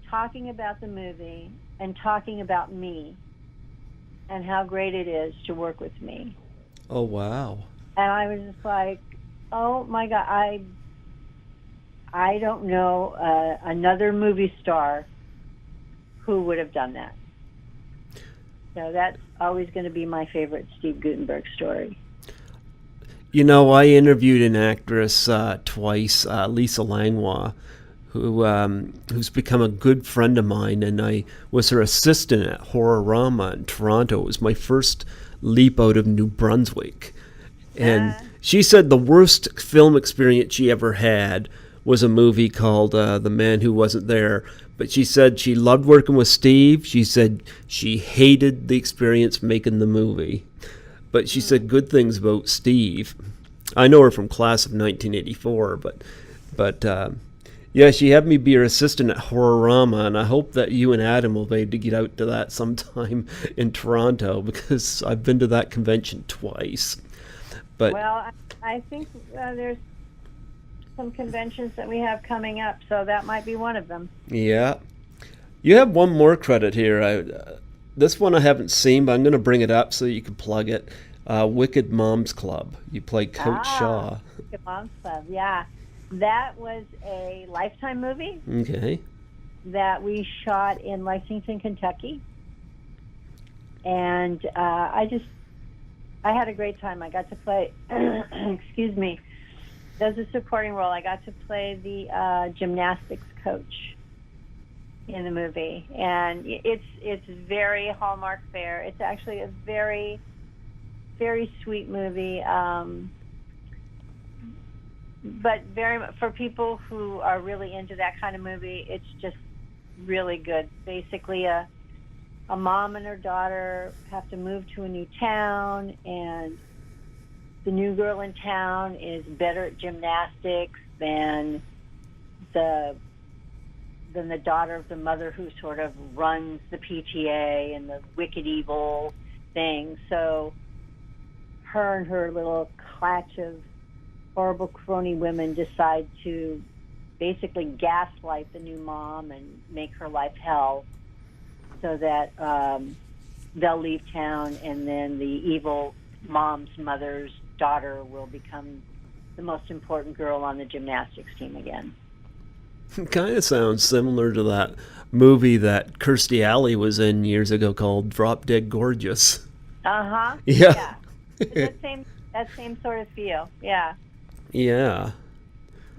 talking about the movie and talking about me. and how great it is to work with me. Oh, wow. And I was just like, oh my God, I don't know another movie star who would have done that. So that's always going to be my favorite Steve Guttenberg story. You know, I interviewed an actress twice, Lisa Langlois, who's become a good friend of mine, and I was her assistant at Horrorama in Toronto. It was my first leap out of New Brunswick. And she said the worst film experience she ever had was a movie called The Man Who Wasn't There. But she said she loved working with Steve. She said she hated the experience making the movie. But she said good things about Steve. I know her from class of 1984, but yeah, she had me be her assistant at Horrorama, and I hope that you and Adam will be able to get out to that sometime in Toronto, because I've been to that convention twice. But well, I think there's some conventions that we have coming up, so that might be one of them. Yeah. You have one more credit here. This one I haven't seen, but I'm going to bring it up so you can plug it. Wicked Moms Club. You play Coach Shaw. Wicked Moms Club, yeah. That was a Lifetime movie. Okay. That we shot in Lexington, Kentucky. And I had a great time. I got to play, excuse me, as a supporting role. I got to play the gymnastics coach in the movie, and it's very Hallmark fare. It's actually a very, very sweet movie, but for people who are really into that kind of movie, it's just really good. Basically, a mom and her daughter have to move to a new town, and the new girl in town is better at gymnastics than the daughter of the mother who sort of runs the PTA and the wicked evil thing. So her and her little clutch of horrible crony women decide to basically gaslight the new mom and make her life hell, so that they'll leave town, and then the evil mom's mother's daughter will become the most important girl on the gymnastics team again. It kind of sounds similar to that movie that Kirstie Alley was in years ago called Drop Dead Gorgeous. Uh-huh. Yeah. That same sort of feel. Yeah. Yeah.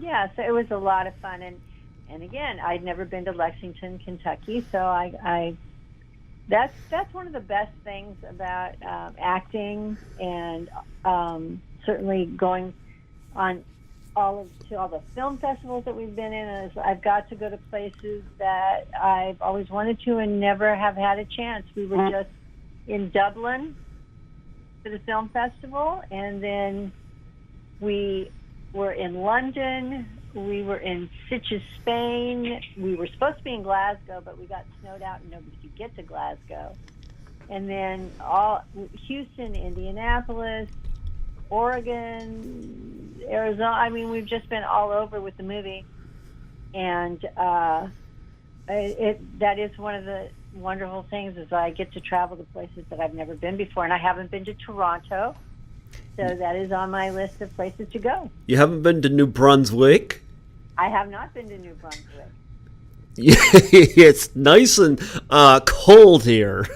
Yeah, so it was a lot of fun, and again, I'd never been to Lexington, Kentucky, so I that's one of the best things about acting, and certainly going on all the film festivals that we've been in. Is I've got to go to places that I've always wanted to and never have had a chance. We were just in Dublin for the film festival, and then we were in London. We were in Sitges, Spain. We were supposed to be in Glasgow, but we got snowed out and nobody could get to Glasgow. And then Houston, Indianapolis, Oregon, Arizona. I mean, we've just been all over with the movie. And that is one of the wonderful things, is I get to travel to places that I've never been before. And I haven't been to Toronto. So that is on my list of places to go. You haven't been to New Brunswick? I have not been to New Brunswick. It's nice and cold here.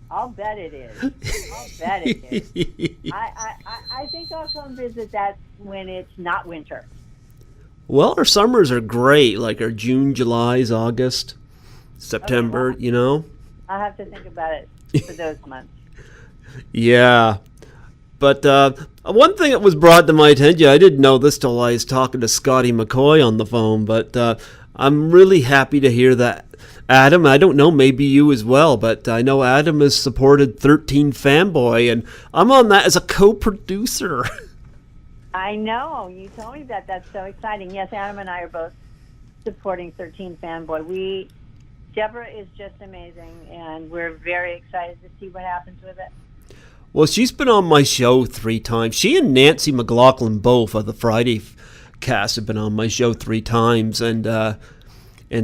I'll bet it is. I think I'll come visit that when it's not winter. Well, our summers are great, like our June, July's, August, September, okay, well, you know? I'll have to think about it for those months. Yeah. But one thing that was brought to my attention, I didn't know this till I was talking to Scotty McCoy on the phone, but I'm really happy to hear that, Adam, I don't know, maybe you as well, but I know Adam has supported 13 Fanboy, and I'm on that as a co-producer. I know. You told me that. That's so exciting. Yes, Adam and I are both supporting 13 Fanboy. Deborah is just amazing, and we're very excited to see what happens with it. Well, she's been on my show 3 times. She and Nancy McLaughlin, both of the Friday cast, have been on my show 3 times. And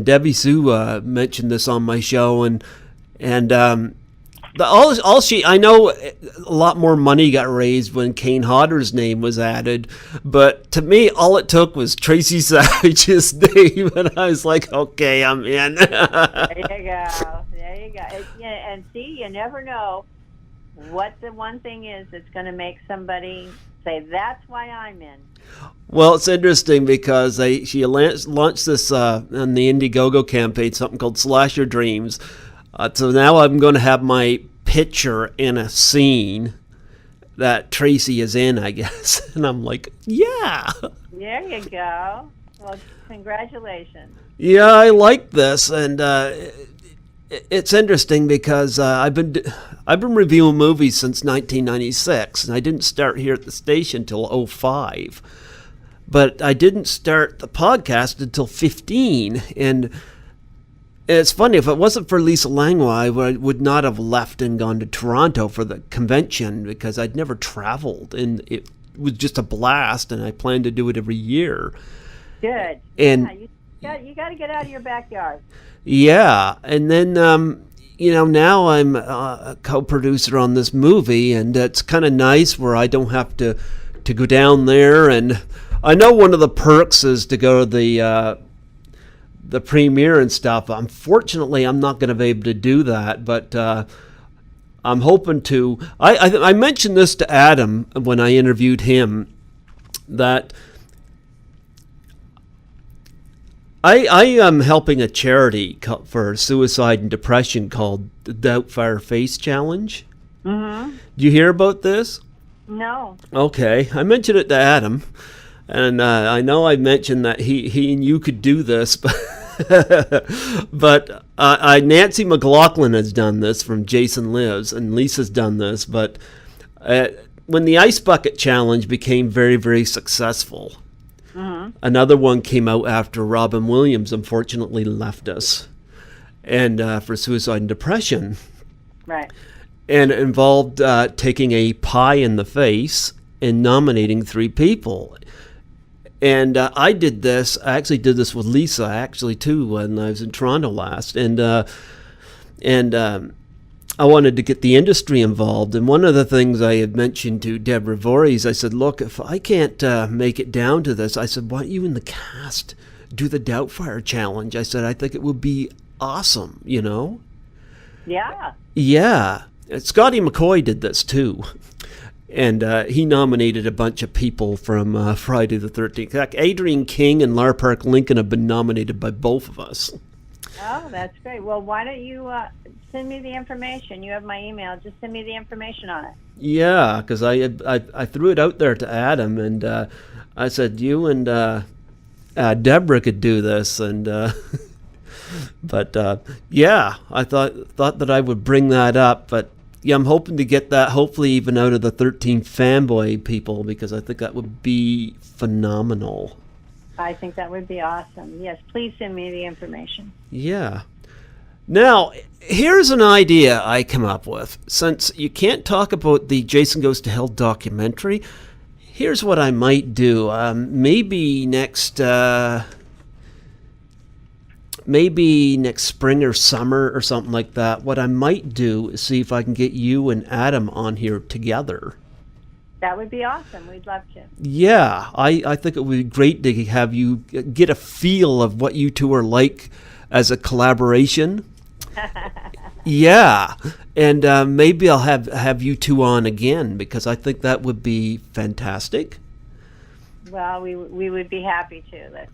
Debbie Sue mentioned this on my show. And I know a lot more money got raised when Kane Hodder's name was added, but to me, all it took was Tracy Savage's name, and I was like, okay, I'm in. There you go. And see, you never know what the one thing is that's going to make somebody say, that's why I'm in. Well, it's interesting because she launched this on the Indiegogo campaign, something called Slash Your Dreams. So now I'm going to have my picture in a scene that Tracy is in, I guess. And I'm like, yeah. There you go. Well, congratulations. Yeah, I like this, and it's interesting because I've been reviewing movies since 1996, and I didn't start here at the station till 2005. But I didn't start the podcast until 2015, and it's funny, if it wasn't for Lisa Langlois, I would not have left and gone to Toronto for the convention because I'd never traveled, and it was just a blast, and I plan to do it every year. Good. And yeah, you got to get out of your backyard. Yeah, and then now I'm a co-producer on this movie, and it's kind of nice where I don't have to go down there. And I know one of the perks is to go to the premiere and stuff. Unfortunately, I'm not going to be able to do that, but I'm hoping to. I mentioned this to Adam when I interviewed him, that I am helping a charity for suicide and depression called the Doubtfire Face Challenge. Mm-hmm. Do you hear about this? No. Okay, I mentioned it to Adam, and I know I mentioned that he and you could do this, but Nancy McLaughlin has done this from Jason Lives, and Lisa's done this, but when the Ice Bucket Challenge became very, very successful, another one came out after Robin Williams unfortunately left us, and for suicide and depression. Right. And it involved taking a pie in the face and nominating 3 people. And I did this. I actually did this with Lisa, too, when I was in Toronto last. And I wanted to get the industry involved. And one of the things I had mentioned to Deborah Voorhees, I said, look, if I can't make it down to this, I said, why don't you and the cast do the Doubtfire Challenge? I said, I think it would be awesome, Yeah. Yeah. Scotty McCoy did this, too. And he nominated a bunch of people from Friday the 13th. Like Adrian King and Lar Park Lincoln have been nominated by both of us. Oh, that's great. Well, why don't you send me the information? You have my email. Just send me the information on it. Yeah, because I threw it out there to Adam, and I said, you and Deborah could do this. And but yeah, I thought that I would bring that up. But yeah, I'm hoping to get that hopefully even out of the 13 fanboy people, because I think that would be phenomenal. I think that would be awesome. Yes, please send me the information. Yeah. Now, here's an idea I come up with. Since you can't talk about the Jason Goes to Hell documentary, here's what I might do. Maybe next spring or summer or something like that, what I might do is see if I can get you and Adam on here together. That would be awesome. We'd love to. Yeah, I think it would be great to have you get a feel of what you two are like as a collaboration. Yeah, and maybe I'll have you two on again, because I think that would be fantastic. Well, we would be happy to.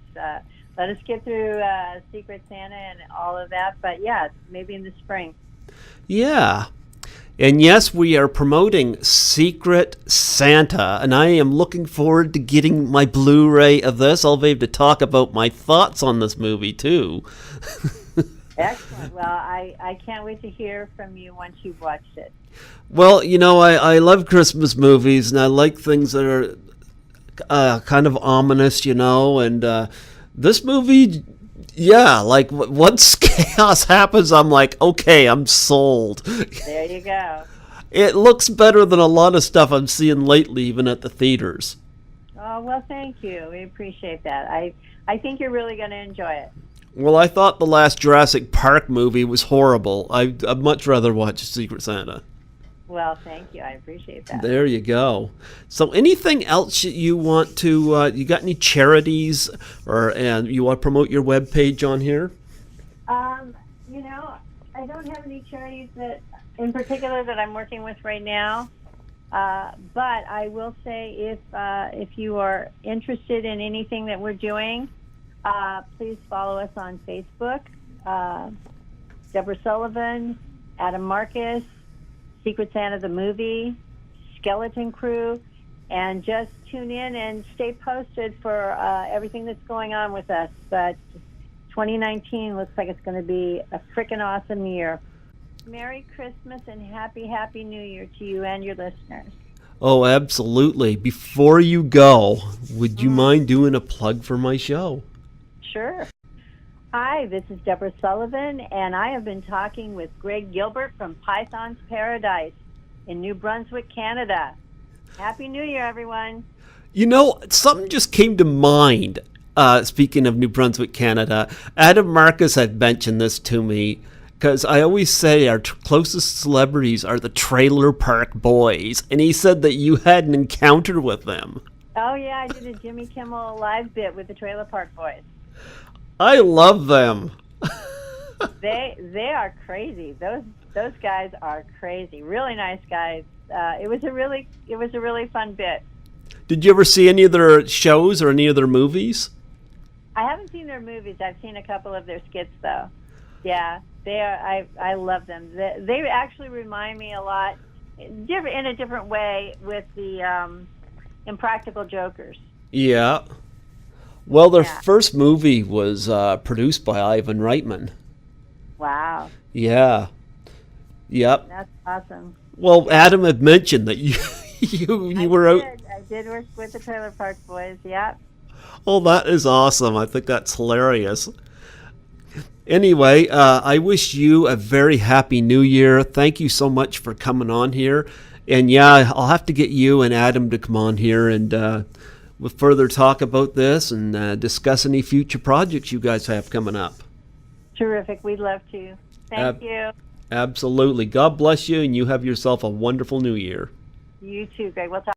Let us get through Secret Santa and all of that. But yeah, maybe in the spring. Yeah. And yes, we are promoting Secret Santa, and I am looking forward to getting my Blu-ray of this. I'll be able to talk about my thoughts on this movie, too. Excellent. Well, I can't wait to hear from you once you've watched it. Well, I love Christmas movies, and I like things that are kind of ominous, and this movie... Yeah, like once chaos happens, I'm like, okay, I'm sold. There you go. It looks better than a lot of stuff I'm seeing lately, even at the theaters. Oh, well, thank you. We appreciate that. I think you're really going to enjoy it. Well, I thought the last Jurassic Park movie was horrible. I'd much rather watch Secret Santa. Well, thank you. I appreciate that. There you go. So anything else you want to, you got any charities and you want to promote your webpage on here? I don't have any charities that in particular that I'm working with right now. But I will say if you are interested in anything that we're doing, please follow us on Facebook. Deborah Sullivan, Adam Marcus, Secret Santa the Movie, Skeleton Crew, and just tune in and stay posted for everything that's going on with us. But 2019 looks like it's going to be a freaking awesome year. Merry Christmas and happy New Year to you and your listeners. Oh, absolutely. Before you go, would you mind doing a plug for my show? Sure. Hi, this is Deborah Sullivan, and I have been talking with Greg Gilbert from Python's Paradise in New Brunswick, Canada. Happy New Year, everyone. Something just came to mind. Speaking of New Brunswick, Canada, Adam Marcus had mentioned this to me because I always say our closest celebrities are the Trailer Park Boys, and he said that you had an encounter with them. Oh, yeah, I did a Jimmy Kimmel live bit with the Trailer Park Boys. I love them. They are crazy. Those guys are crazy. Really nice guys. It was a really fun bit. Did you ever see any of their shows or any of their movies? I haven't seen their movies. I've seen a couple of their skits, though. Yeah, they are. I love them. They actually remind me a lot, in a different way, with the Impractical Jokers. Yeah. Well, their first movie was produced by Ivan Reitman. Wow. Yeah. Yep. That's awesome. Well, Adam had mentioned that you were out. I did work with the Trailer Park Boys. Yep. Oh, that is awesome. I think that's hilarious. Anyway, I wish you a very happy New Year. Thank you so much for coming on here. And yeah, I'll have to get you and Adam to come on here and we'll further talk about this and discuss any future projects you guys have coming up. Terrific. We'd love to. Thank you. Absolutely. God bless you, and you have yourself a wonderful New Year. You too, Greg. We'll talk.